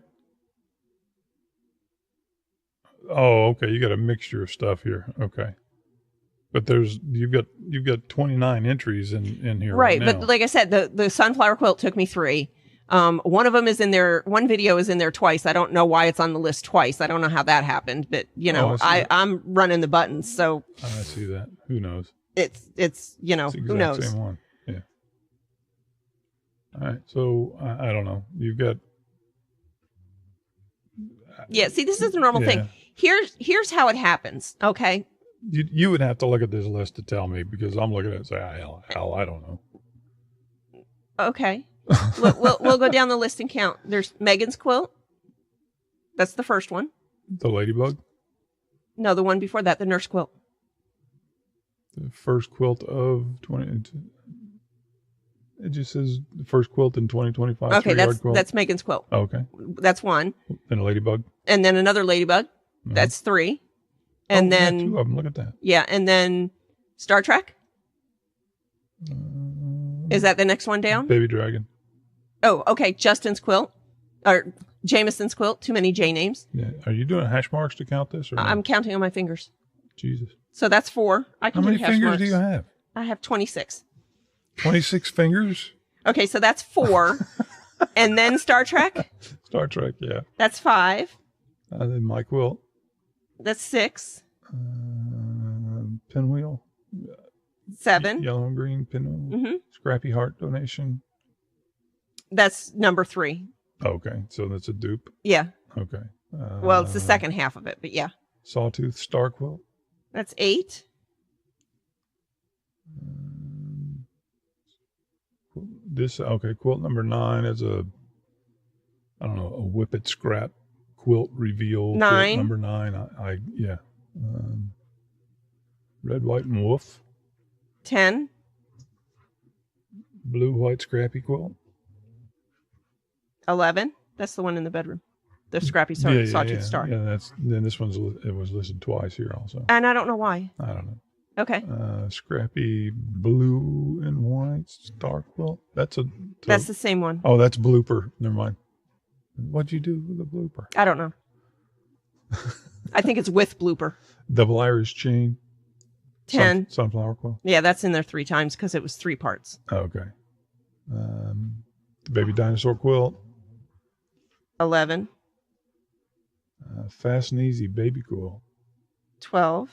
S1: Oh, okay. You got a mixture of stuff here. Okay. But you've got 29 entries in here. Right now.
S2: But like I said, the sunflower quilt took me 3. One of them is in there. One video is in there twice. I don't know why it's on the list twice. I don't know how that happened, but I'm running the buttons. So
S1: I see that. Who knows?
S2: it's you know,
S1: It's the
S2: who
S1: exact
S2: knows?
S1: same one. Yeah. All right. So I don't know. You've got.
S2: Yeah. See, this is a normal thing. Here's how it happens. Okay.
S1: You would have to look at this list to tell me, because I'm looking at it and say, hell, I don't know.
S2: Okay. we'll go down the list and count. There's Megan's quilt. That's the first one.
S1: The ladybug.
S2: No, the one before that, the nurse quilt.
S1: The first quilt of 20. It just says the first quilt in 2025.
S2: Okay, that's Megan's quilt.
S1: Okay.
S2: That's one.
S1: And a ladybug.
S2: And then another ladybug. Mm-hmm. That's 3. And then
S1: 2 of them. Look at that.
S2: Yeah, and then Star Trek. Is that the next one down?
S1: Baby dragon.
S2: Oh, okay. Justin's quilt, or Jameson's quilt. Too many J names.
S1: Yeah. Are you doing hash marks to count this? Or no?
S2: I'm counting on my fingers.
S1: Jesus.
S2: So that's 4. I can
S1: How many
S2: do hash
S1: fingers
S2: marks.
S1: do you have?
S2: I have 26.
S1: 26 fingers?
S2: Okay, so that's 4. And then Star Trek.
S1: Star Trek, yeah.
S2: That's 5.
S1: Then my quilt.
S2: That's 6.
S1: Pinwheel.
S2: 7.
S1: Yellow and green pinwheel.
S2: Mm-hmm.
S1: Scrappy Heart donation.
S2: That's number 3.
S1: Okay, so that's a dupe.
S2: Yeah.
S1: Okay.
S2: Well, it's the second half of it, but yeah.
S1: Sawtooth Star Quilt.
S2: That's 8.
S1: Quilt number 9 is a Whippet Scrap quilt reveal.
S2: 9.
S1: Quilt number 9. Yeah. Red, White, and Wolf.
S2: 10.
S1: Blue, White, Scrappy Quilt.
S2: 11. That's the one in the bedroom. The Scrappy Sawtooth Star.
S1: Yeah, then this it was listed twice here also.
S2: And I don't know why.
S1: I don't know.
S2: Okay.
S1: Scrappy Blue and White Star Quilt. That's
S2: the same one.
S1: Oh, that's blooper. Never mind. What'd you do with the blooper?
S2: I don't know. I think it's with blooper.
S1: Double Irish Chain.
S2: 10.
S1: Sunflower Quilt.
S2: Yeah, that's in there 3 times because it was 3 parts.
S1: Okay. The Baby Dinosaur Quilt.
S2: 11.
S1: Fast and Easy Baby Quilt.
S2: 12.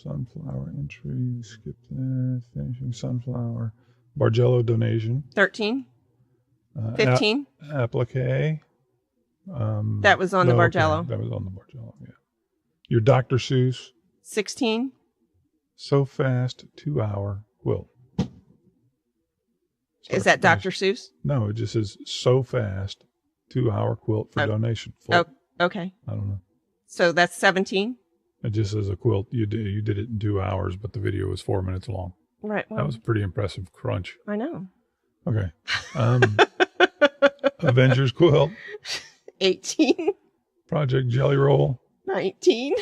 S1: Sunflower entry. Skip that. Finishing Sunflower. Bargello donation.
S2: 13. 15.
S1: Applique.
S2: That was on the Bargello.
S1: Okay. That was on the Bargello, yeah. Your Dr. Seuss.
S2: 16.
S1: So Fast 2-hour quilt.
S2: Is that Dr. Seuss?
S1: No, it just says So Fast 2-hour quilt for donation.
S2: Oh, okay.
S1: I don't know.
S2: So that's 17.
S1: It just says a quilt. You did it in 2 hours, but the video was 4 minutes long.
S2: Right. Well,
S1: that was a pretty impressive crunch.
S2: I know.
S1: Okay. Avengers quilt.
S2: 18.
S1: Project Jelly Roll.
S2: 19.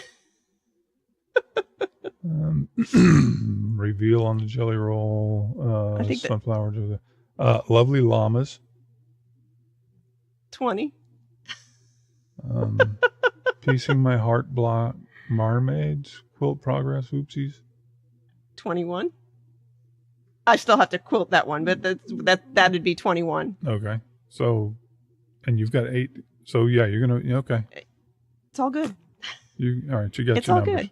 S1: Reveal on the Jelly Roll.
S2: I think
S1: Sunflower. Lovely Llamas.
S2: 20.
S1: Piecing My Heart Block. Mermaids. Quilt Progress. Oopsies.
S2: 21. I still have to quilt that one, but that'd be 21.
S1: Okay. So, and you've got 8. So yeah, you're gonna okay.
S2: It's all good.
S1: All right. You got
S2: it's
S1: your
S2: all
S1: numbers.
S2: Good.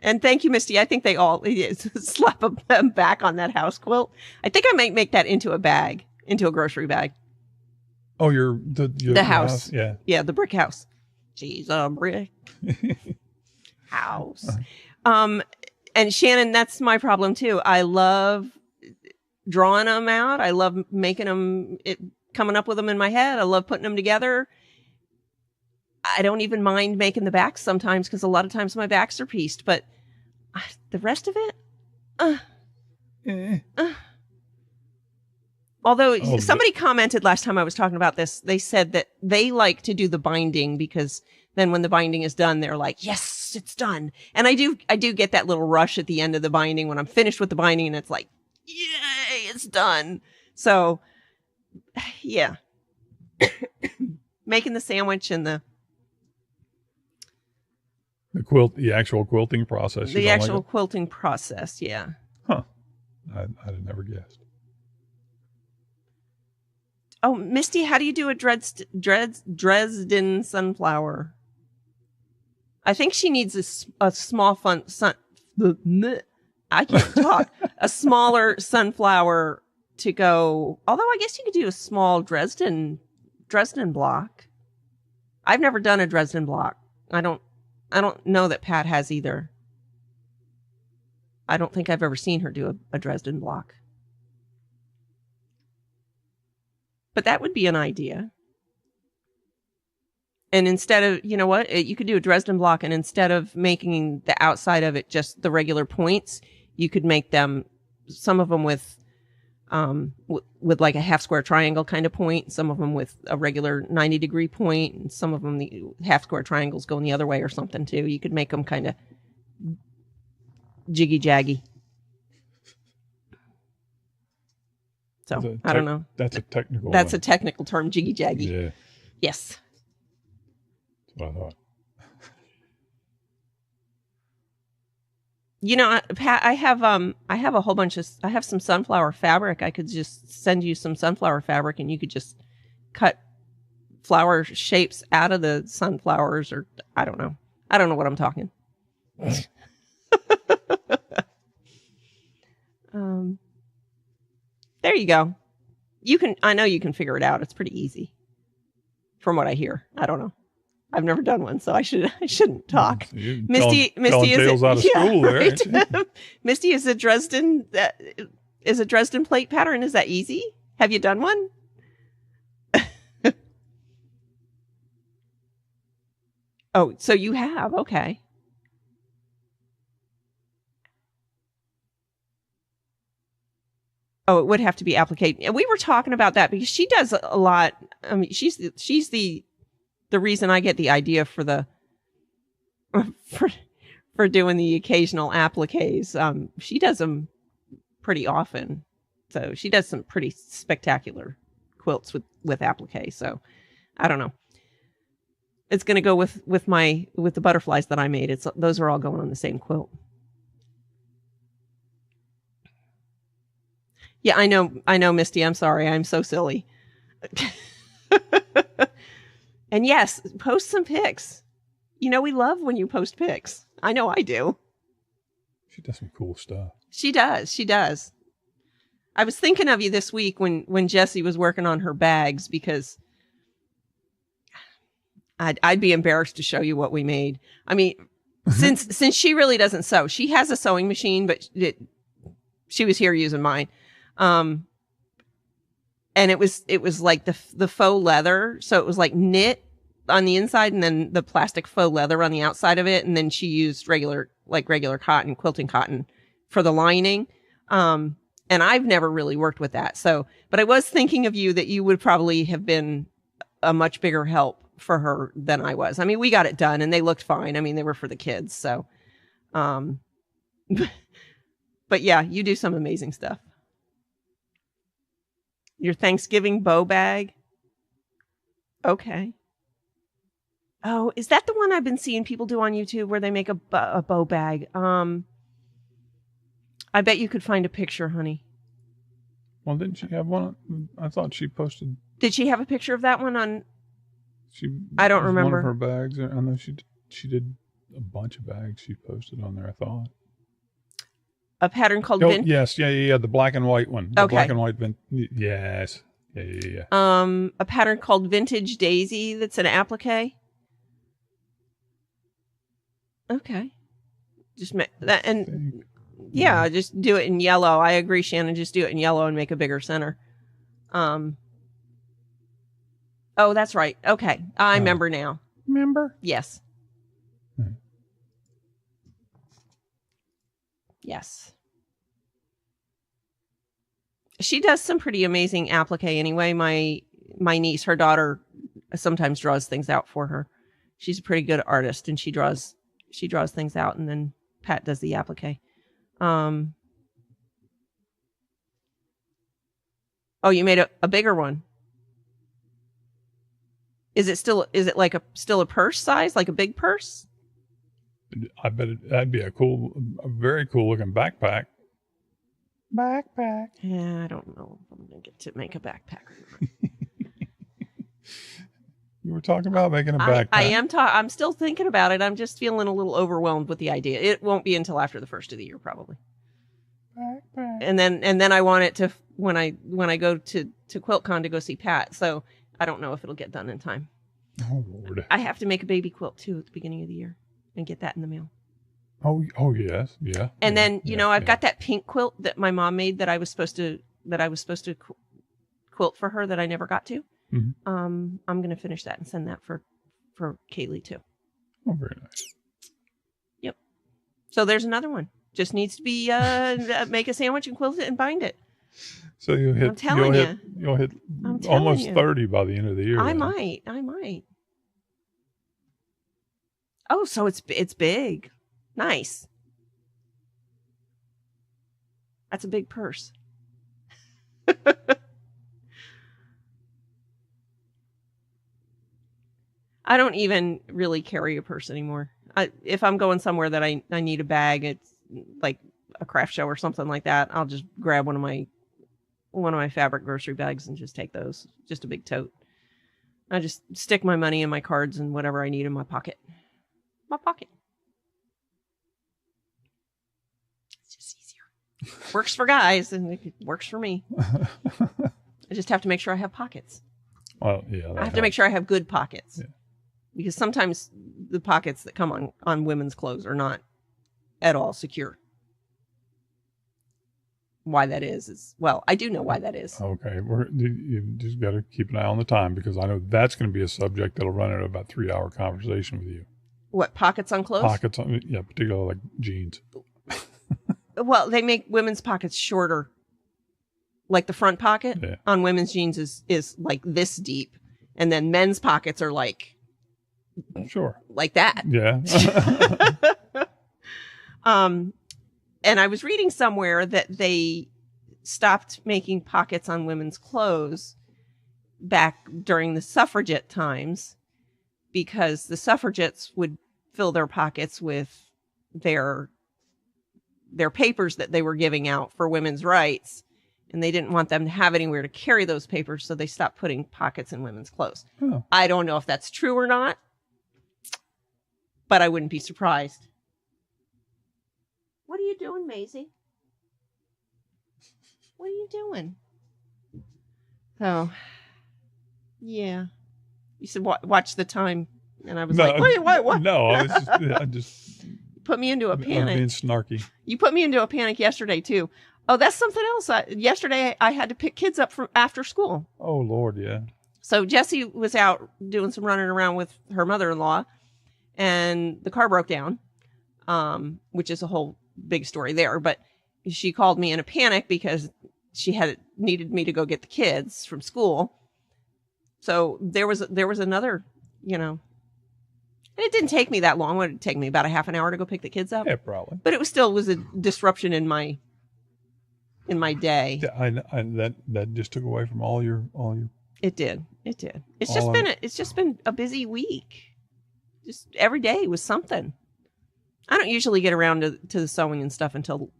S2: And thank you, Misty. I think they all slap them back on that house quilt. I think I might make that into a bag, into a grocery bag.
S1: Oh,
S2: the house.
S1: Yeah.
S2: Yeah, the brick house. Jeez, a brick house. And Shannon, that's my problem too. I love drawing them out. I love making them, coming up with them in my head. I love putting them together. I don't even mind making the backs sometimes because a lot of times my backs are pieced, but the rest of it, Although somebody commented last time I was talking about this, they said that they like to do the binding because then when the binding is done, they're like, yes, it's done. And I do get that little rush at the end of the binding when I'm finished with the binding and it's like, yay, it's done. So yeah, making the sandwich and the
S1: actual quilting process.
S2: The actual quilting process. Yeah.
S1: Huh. I'd never guessed.
S2: Oh, Misty, how do you do a Dresden sunflower? I think she needs a small I can't talk. A smaller sunflower to go. Although I guess you could do a small Dresden block. I've never done a Dresden block. I don't know that Pat has either. I don't think I've ever seen her do a Dresden block. But that would be an idea. And instead of, you know what, you could do a Dresden block, and instead of making the outside of it just the regular points, you could make them, some of them with like a half square triangle kind of point, some of them with a regular 90-degree point, and some of them the half square triangles going the other way or something too. You could make them kind of jiggy jaggy. So I don't know.
S1: That's a technical.
S2: That's a technical term, jiggy jaggy.
S1: Yeah.
S2: Yes.
S1: That's what I thought.
S2: You know, Pat, I have a whole bunch of, I have some sunflower fabric. I could just send you some sunflower fabric, and you could just cut flower shapes out of the sunflowers, or I don't know what I'm talking. There you go. I know you can figure it out. It's pretty easy from what I hear. I don't know. I've never done one, so I shouldn't talk. Misty is
S1: tales out of school
S2: right?
S1: there.
S2: Misty, is a Dresden plate pattern? Is that easy? Have you done one? Oh, so you have. Okay. Oh, it would have to be applique. We were talking about that because she does a lot. I mean, she's the reason I get the idea for doing the occasional appliques. She does them pretty often, so she does some pretty spectacular quilts with applique. So I don't know. It's going to go with the butterflies that I made. Those are all going on the same quilt. Yeah, I know, Misty. I'm sorry. I'm so silly. And yes, post some pics. You know, we love when you post pics. I know I do.
S1: She does some cool stuff.
S2: She does. I was thinking of you this week when Jessie was working on her bags, because I'd be embarrassed to show you what we made. I mean, since she really doesn't sew, she has a sewing machine, but she was here using mine. And it was like the faux leather. So it was like knit on the inside and then the plastic faux leather on the outside of it. And then she used regular cotton, quilting cotton for the lining. And I've never really worked with that. So, but I was thinking of you, that you would probably have been a much bigger help for her than I was. I mean, we got it done and they looked fine. I mean, they were for the kids. So, but yeah, you do some amazing stuff. Your Thanksgiving bow bag. Okay. Oh, is that the one I've been seeing people do on YouTube where they make a bow bag? I bet you could find a picture, honey.
S1: Well, didn't she have one? I thought she posted.
S2: Did she have a picture of that one on?
S1: I
S2: don't remember.
S1: One of her bags. I know she did a bunch of bags she posted on there, I thought.
S2: A pattern called
S1: Yes, yeah, the black and white one. The
S2: okay.
S1: Black and white yes. Yeah.
S2: A pattern called Vintage Daisy that's an applique. Okay. Just make that, and yeah, just do it in yellow. I agree, Shannon, just do it in yellow and make a bigger center. Oh, that's right. Okay. I remember now.
S1: Remember?
S2: Yes. Yes. She does some pretty amazing applique anyway. My niece, her daughter, sometimes draws things out for her. She's a pretty good artist, and she draws things out, and then Pat does the applique. Oh, you made a bigger one. Is it like still a purse size, like a big purse?
S1: I bet that'd be a very cool looking backpack. Backpack.
S2: Yeah, I don't know if I'm gonna get to make a backpack or not.
S1: You were talking about making a backpack.
S2: I'm still thinking about it. I'm just feeling a little overwhelmed with the idea. It won't be until after the first of the year, probably. Backpack. And then I want it to when I go to QuiltCon to go see Pat. So I don't know if it'll get done in time.
S1: Oh Lord!
S2: I have to make a baby quilt too at the beginning of the year and get that in the mail.
S1: Oh yes, yeah.
S2: And then I've got that pink quilt that my mom made that I was supposed to quilt for her that I never got to.
S1: Mm-hmm.
S2: I'm gonna finish that and send that for Kaylee too.
S1: Oh, very nice.
S2: Yep. So there's another one. Just needs to be make a sandwich and quilt it and bind it.
S1: So you'll hit almost 30 by the end of the year.
S2: I might. Oh, so it's big. Nice. That's a big purse. I don't even really carry a purse anymore. If I'm going somewhere that I need a bag, it's like a craft show or something like that, I'll just grab one of my fabric grocery bags and just take those. Just a big tote. I just stick my money and my cards and whatever I need in my pocket. It's just easier. Works for guys and it works for me. I just have to make sure I have pockets.
S1: Well, yeah.
S2: I have to make sure I have good pockets.
S1: Yeah.
S2: Because sometimes the pockets that come on women's clothes are not at all secure. Why that is well, I do know why that is.
S1: Okay. You just got to keep an eye on the time because I know that's going to be a subject that'll run at about 3-hour conversation with you.
S2: What, pockets on clothes?
S1: Pockets on, yeah, particularly like jeans.
S2: Well, they make women's pockets shorter. Like the front pocket on women's jeans is like this deep. And then men's pockets are like like that.
S1: Yeah.
S2: And I was reading somewhere that they stopped making pockets on women's clothes back during the suffragette times because the suffragettes would fill their pockets with their papers that they were giving out for women's rights. And they didn't want them to have anywhere to carry those papers, so they stopped putting pockets in women's clothes.
S1: Oh.
S2: I don't know if that's true or not, but I wouldn't be surprised. What are you doing, Maisie? What are you doing? Oh, yeah. You said watch the time, and I was like, wait, what?
S1: No, I just
S2: put me into a panic.
S1: I'm being snarky.
S2: You put me into a panic yesterday too. Oh, that's something else. Yesterday, I had to pick kids up from after school.
S1: Oh, Lord, yeah.
S2: So Jessie was out doing some running around with her mother-in-law, and the car broke down, which is a whole big story there. But she called me in a panic because she needed me to go get the kids from school. So there was another, and it didn't take me that long. What did it take me? About a half an hour to go pick the kids up?
S1: Yeah, probably.
S2: But it was a disruption in my day.
S1: Yeah, that just took away from all your.
S2: It did. It's just been a busy week. Just every day was something. I don't usually get around to the sewing and stuff until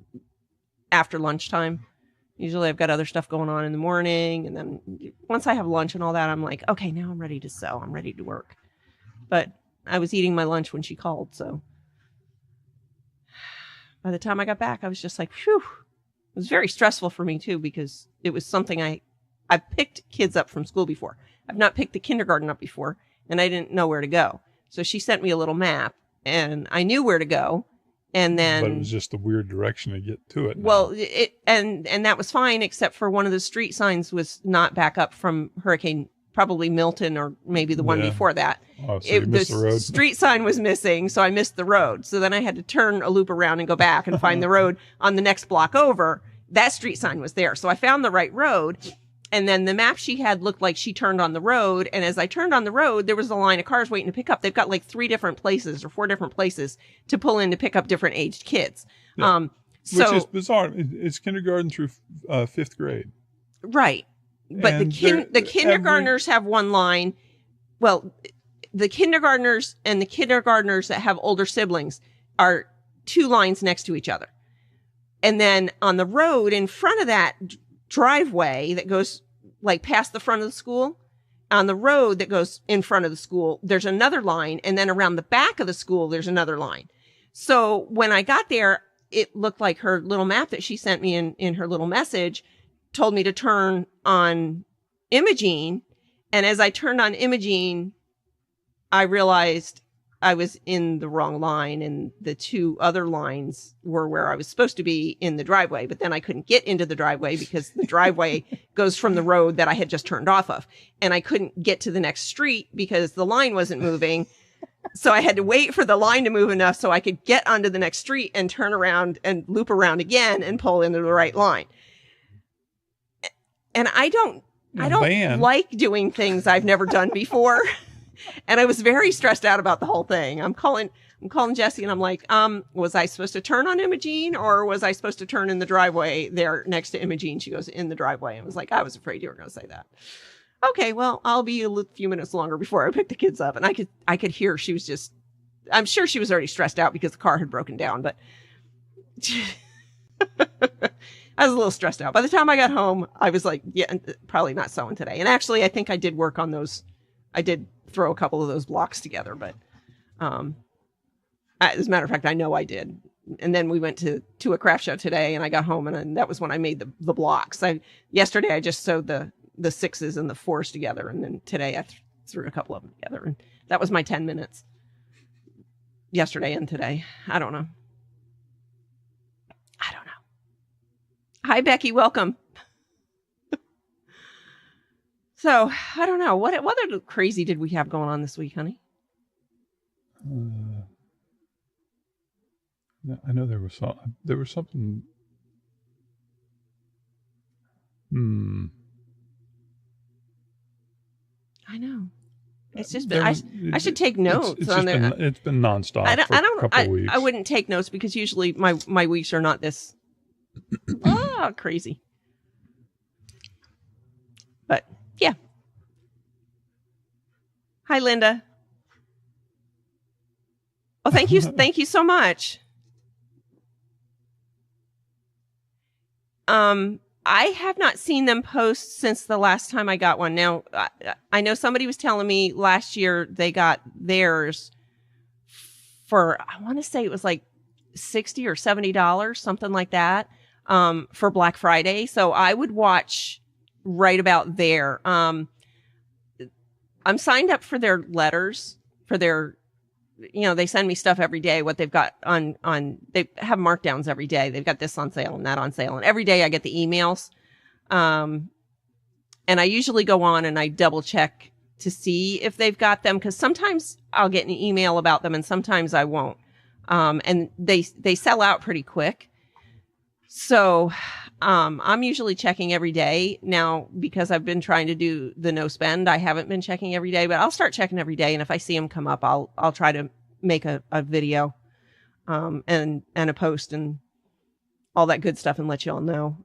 S2: after lunchtime. Usually I've got other stuff going on in the morning, and then once I have lunch and all that, I'm like, okay, now I'm ready to sew. I'm ready to work. But I was eating my lunch when she called, so by the time I got back, I was just like, phew. It was very stressful for me too, because it was something I've picked kids up from school before. I've not picked the kindergarten up before, and I didn't know where to go. So she sent me a little map, and I knew where to go. And then,
S1: but it was just a weird direction to get to it.
S2: Well, and that was fine, except for one of the street signs was not back up from Hurricane, probably Milton, or maybe the one before that.
S1: Oh, so you missed the road.
S2: Street sign was missing, so I missed the road. So then I had to turn a loop around and go back and find the road on the next block over. That street sign was there. So I found the right road. And then the map she had looked like she turned on the road. And as I turned on the road, there was a line of cars waiting to pick up. They've got like 3 different places or 4 different places to pull in to pick up different aged kids.
S1: Yeah. Which is bizarre. It's kindergarten through 5th grade.
S2: Right. But the kindergartners have one line. Well, the kindergartners and the kindergartners that have older siblings are 2 lines next to each other. And then on the road in front of that driveway that goes like past the front of the school, on the road that goes in front of the school, there's another line. And then around the back of the school, there's another line. So when I got there, it looked like her little map that she sent me in her little message told me to turn on Imogene. And as I turned on Imogene, I realized I was in the wrong line, and the two other lines were where I was supposed to be in the driveway. But then I couldn't get into the driveway because the driveway goes from the road that I had just turned off of. And I couldn't get to the next street because the line wasn't moving. So I had to wait for the line to move enough so I could get onto the next street and turn around and loop around again and pull into the right line. And I don't like doing things I've never done before. And I was very stressed out about the whole thing. I'm calling Jessie and I'm like, was I supposed to turn on Imogene or was I supposed to turn in the driveway there next to Imogene? She goes, in the driveway. I was like, I was afraid you were going to say that. Okay, well, I'll be a few minutes longer before I pick the kids up. And I could hear she was just, I'm sure she was already stressed out because the car had broken down, but I was a little stressed out. By the time I got home, I was like, yeah, probably not sewing today. And actually, I think I did work on those. I did throw a couple of those blocks together, but as a matter of fact, I know I did. And then we went to a craft show today, and I got home, and that was when I made the blocks. Yesterday, I just sewed the 6s and the 4s together, and then today I threw a couple of them together, and that was my 10 minutes yesterday and today. I don't know. Hi, Becky. Welcome. So, I don't know. What other crazy did we have going on this week, honey?
S1: I know there was something.
S2: I know. It's just been, I should take notes on there.
S1: It's been nonstop for a couple of weeks.
S2: I wouldn't take notes because usually my weeks are not this crazy. But yeah. Hi, Linda. Oh, thank you. Thank you so much. I have not seen them post since the last time I got one. Now, I know somebody was telling me last year they got theirs for, I want to say it was like $60 or $70, something like that, for Black Friday. So I would watch right about there. I'm signed up for their letters, for their, they send me stuff every day, what they've got on, they have markdowns every day. They've got this on sale and that on sale. And every day I get the emails. And I usually go on and I double check to see if they've got them. Cause sometimes I'll get an email about them and sometimes I won't. And they sell out pretty quick. So, I'm usually checking every day now because I've been trying to do the no spend. I haven't been checking every day, but I'll start checking every day. And if I see them come up, I'll try to make a video, and a post and all that good stuff and let you all know.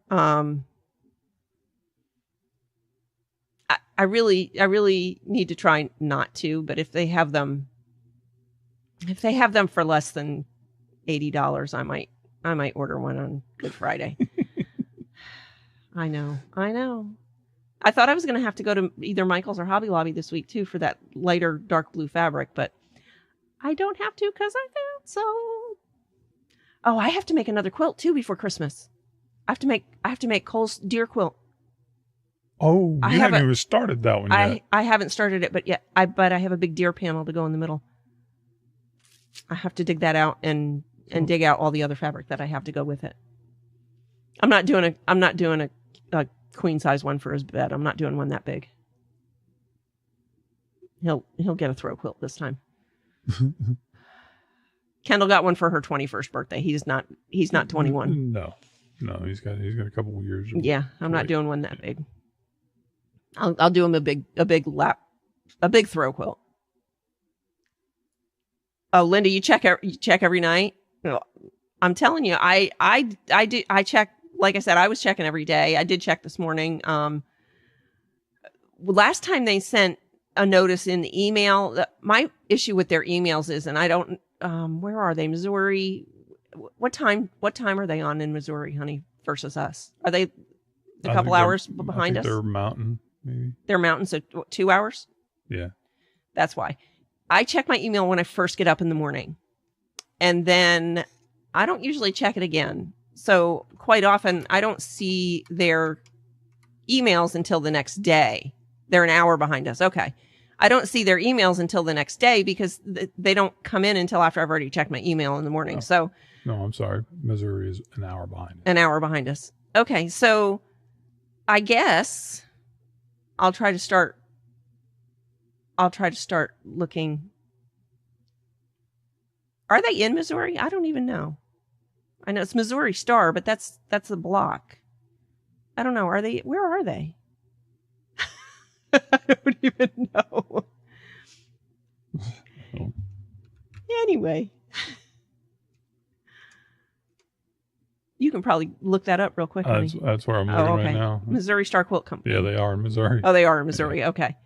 S2: I really need to try not to, but if they have them for less than $80, I might order one on Good Friday. I know. I thought I was going to have to go to either Michael's or Hobby Lobby this week too for that lighter dark blue fabric, but I don't have to because I found some. Oh, I have to make another quilt too before Christmas. I have to make Cole's deer quilt.
S1: Oh, you haven't even started that one yet.
S2: I haven't started it, but I have a big deer panel to go in the middle. I have to dig that out and dig out all the other fabric that I have to go with it. I'm not doing a queen size one for his bed. I'm not doing one that big. He'll get a throw quilt this time. Kendall got one for her 21st birthday. He's not 21.
S1: No, he's got a couple of years.
S2: Yeah, I'm not doing one that big. I'll do him a big throw quilt. Oh, Linda, you check every night. I'm telling you, I check. Like I said, I was checking every day. I did check this morning. Last time they sent a notice in the email. My issue with their emails is, and I don't. Where are they? Missouri. What time are they on in Missouri, honey? Versus us? Are they a couple hours behind us?
S1: They're mountain. maybe.
S2: They're mountain, so 2 hours?
S1: Yeah.
S2: That's why. I check my email when I first get up in the morning. And then I don't usually check it again. So quite often I don't see their emails until the next day. They're an hour behind us. Okay. I don't see their emails until the next day because they don't come in until after I've already checked my email in the morning. So
S1: no, I'm sorry. Missouri is an hour behind us.
S2: An hour behind us. Okay. So I guess I'll try to start looking. Are they in Missouri? I don't even know. I know it's Missouri Star, but that's a block. I don't know. Where are they? I don't even know. Anyway. You can probably look that up real quick.
S1: That's where I'm looking right now.
S2: Missouri Star Quilt Company.
S1: Yeah, they are in Missouri.
S2: Oh, they are in Missouri. Yeah. Okay.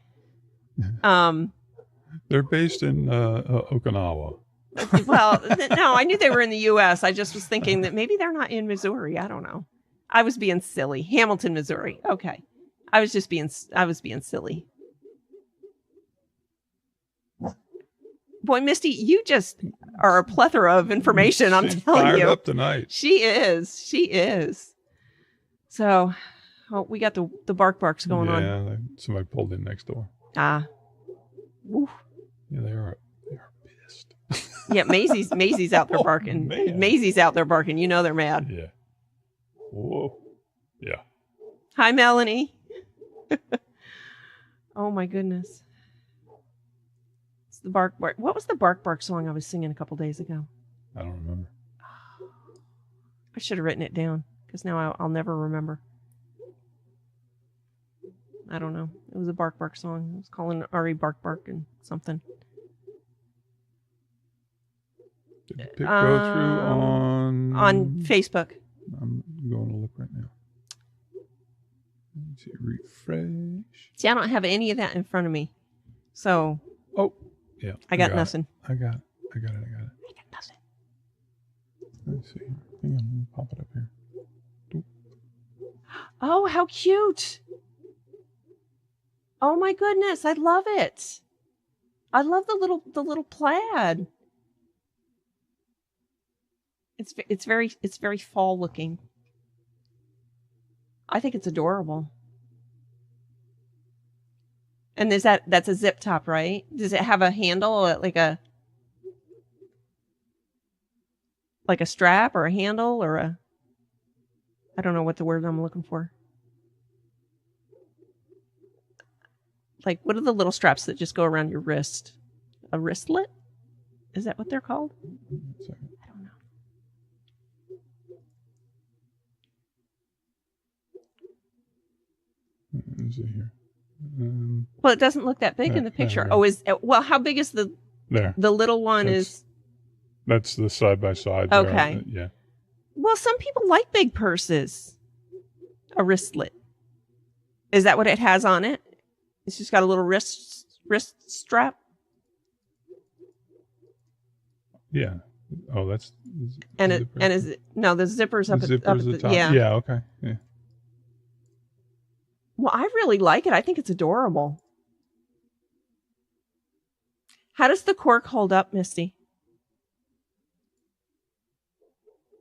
S1: They're based in Okinawa.
S2: Well, no, I knew they were in the U.S. I just was thinking that maybe they're not in Missouri. I don't know. I was being silly. Hamilton, Missouri. Okay. I was being silly. Boy, Misty, you just are a plethora of information. I'm telling
S1: fired
S2: you.
S1: Up tonight.
S2: She is. So, we got the barks going on.
S1: Yeah, somebody pulled in next door.
S2: Woof.
S1: Yeah, they are pissed.
S2: Yeah, Maisie's out there barking.
S1: Oh,
S2: Maisie's out there barking. You know they're mad.
S1: Yeah. Whoa. Yeah.
S2: Hi, Melanie. Oh my goodness. It's the bark. What was the bark song I was singing a couple days ago?
S1: I don't remember.
S2: I should have written it down because now I'll never remember. I don't know. It was a bark song. I was calling Ari bark and something.
S1: Did it go through
S2: on Facebook?
S1: I'm going to look right now. Let's see, refresh.
S2: See, I don't have any of that in front of me. So.
S1: Oh, yeah.
S2: I got nothing.
S1: I got it.
S2: I got nothing.
S1: Let's see. Hang on, let me pop it up here.
S2: Oh, how cute. Oh my goodness, I love it. I love the little plaid. It's very fall looking. I think it's adorable. And that's a zip top, right? Does it have a handle, like a strap or a handle or I don't know what the word I'm looking for. Like, what are the little straps that just go around your wrist? A wristlet? Is that what they're called? I don't know.
S1: Let me see here.
S2: Well, it doesn't look that big in the picture. How big is the little one?
S1: That's the side by side.
S2: Okay.
S1: Yeah.
S2: Well, some people like big purses. A wristlet. Is that what it has on it? It's just got a little wrist strap.
S1: Yeah. Oh, that's.
S2: Is it? No, the zipper's up at the
S1: top.
S2: Yeah.
S1: Yeah. Okay. Yeah.
S2: Well, I really like it. I think it's adorable. How does the cork hold up, Misty?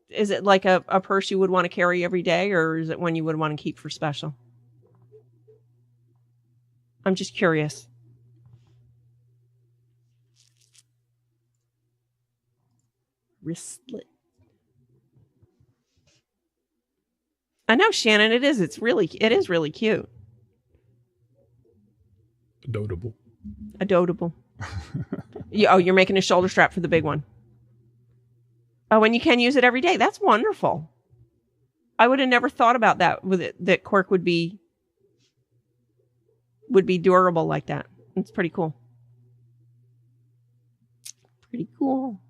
S2: Is it like a purse you would want to carry every day, or is it one you would want to keep for special? I'm just curious. Wristlet. I know, Shannon, it is. It is really cute. Adotable. You're making a shoulder strap for the big one. Oh, and you can use it every day. That's wonderful. I would have never thought about that with it, that cork would be durable like that. It's pretty cool. Pretty cool.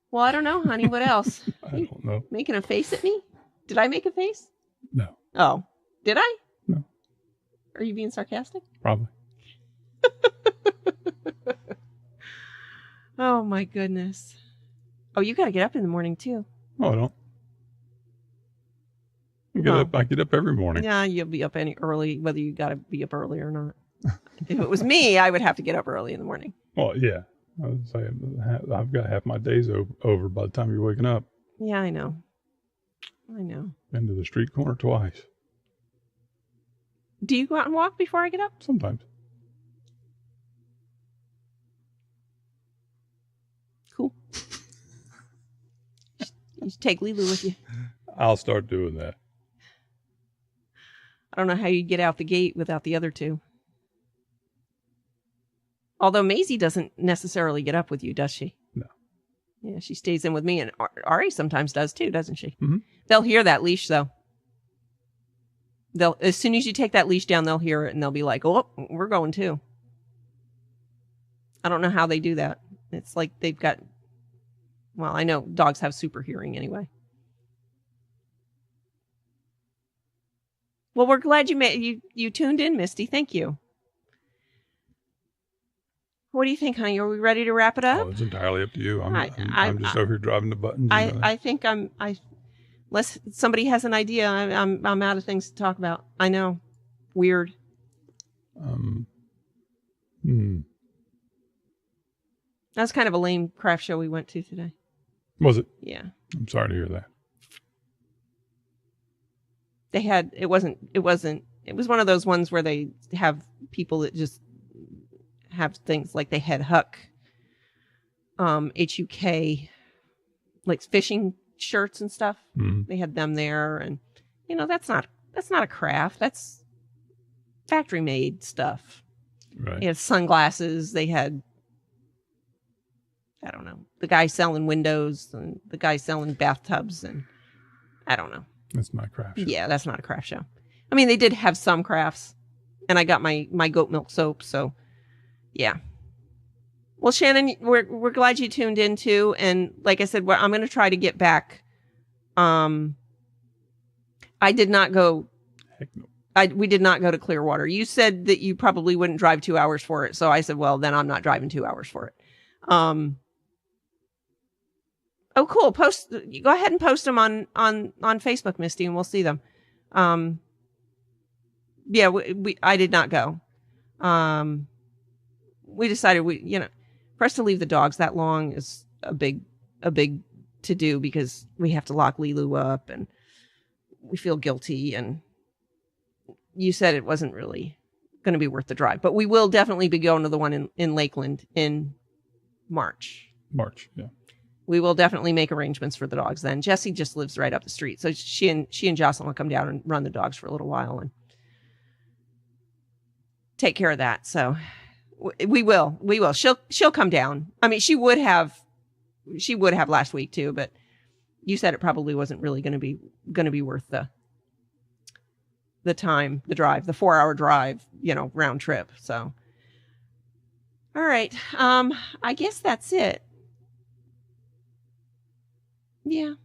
S2: Well, I don't know, honey. What else?
S1: I don't know.
S2: Making a face at me? Did I make a face?
S1: No.
S2: Oh, did I?
S1: No.
S2: Are you being sarcastic?
S1: Probably.
S2: Oh, my goodness. Oh, you got to get up in the morning, too.
S1: Oh, I don't. I get up every morning.
S2: Yeah, you'll be up early, whether you got to be up early or not. If it was me, I would have to get up early in the morning.
S1: Well, yeah. I was saying, I've got half my days over by the time you're waking up.
S2: Yeah, I know.
S1: Been to the street corner twice.
S2: Do you go out and walk before I get up?
S1: Sometimes.
S2: Cool. You should take Lulu with you.
S1: I'll start doing that.
S2: I don't know how you'd get out the gate without the other two. Although Maisie doesn't necessarily get up with you, does she?
S1: No.
S2: Yeah, she stays in with me, and Ari sometimes does too, doesn't she?
S1: Mm-hmm.
S2: They'll hear that leash, though. As soon as you take that leash down, they'll hear it, and they'll be like, "Oh, we're going too." I don't know how they do that. It's like they've got. Well, I know dogs have super hearing anyway. Well, we're glad you tuned in, Misty. Thank you. What do you think, honey? Are we ready to wrap it up?
S1: Oh, it's entirely up to you. I'm just over here driving the buttons.
S2: I think unless somebody has an idea, I'm out of things to talk about. I know. Weird. That's kind of a lame craft show we went to today.
S1: Was it?
S2: Yeah.
S1: I'm sorry to hear that.
S2: It was one of those ones where they have people that just have things like they had Huck, HUK, like fishing shirts and stuff.
S1: Mm-hmm.
S2: They had them there, and that's not a craft. That's factory made stuff.
S1: Right.
S2: They had sunglasses. They had, I don't know, the guy selling windows and the guy selling bathtubs, and I don't know.
S1: That's not a craft show.
S2: Yeah, that's not a craft show. I mean, they did have some crafts, and I got my goat milk soap, so yeah. Well, Shannon, we're glad you tuned in too, and like I said, I'm going to try to get back. I did not go.
S1: Heck no.
S2: We did not go to Clearwater. You said that you probably wouldn't drive 2 hours for it, so I said, well, then I'm not driving 2 hours for it. Oh, cool. Go ahead and post them on Facebook, Misty, and we'll see them. Yeah, I did not go. We decided for us to leave the dogs that long is a big to do because we have to lock Lilu up and we feel guilty. And you said it wasn't really going to be worth the drive, but we will definitely be going to the one in Lakeland in March.
S1: Yeah.
S2: We will definitely make arrangements for the dogs then. Jessie just lives right up the street. So she and Jocelyn will come down and run the dogs for a little while and take care of that. So we will. She'll come down. I mean, she would have last week too, but you said it probably wasn't really going to be worth the time, the drive, the 4-hour drive, round trip. So, all right. I guess that's it. Yeah,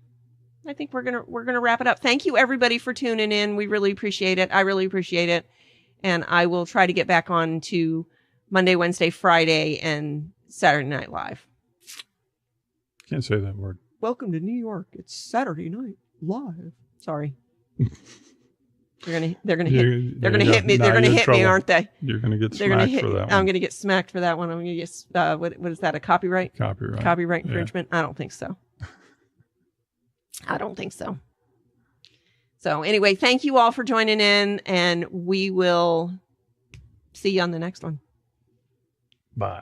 S2: I think we're gonna wrap it up. Thank you everybody for tuning in. We really appreciate it. I really appreciate it, and I will try to get back on to Monday, Wednesday, Friday, and Saturday Night Live.
S1: Can't say that word.
S2: Welcome to New York. It's Saturday Night Live. Sorry. They're gonna hit me. They're gonna hit me, aren't they?
S1: You're gonna get smacked for that one.
S2: I'm gonna get smacked for that one. I'm gonna get what is that? A copyright?
S1: Copyright
S2: infringement? Yeah. I don't think so. I don't think so. So anyway, thank you all for joining in, and we will see you on the next one.
S1: Bye.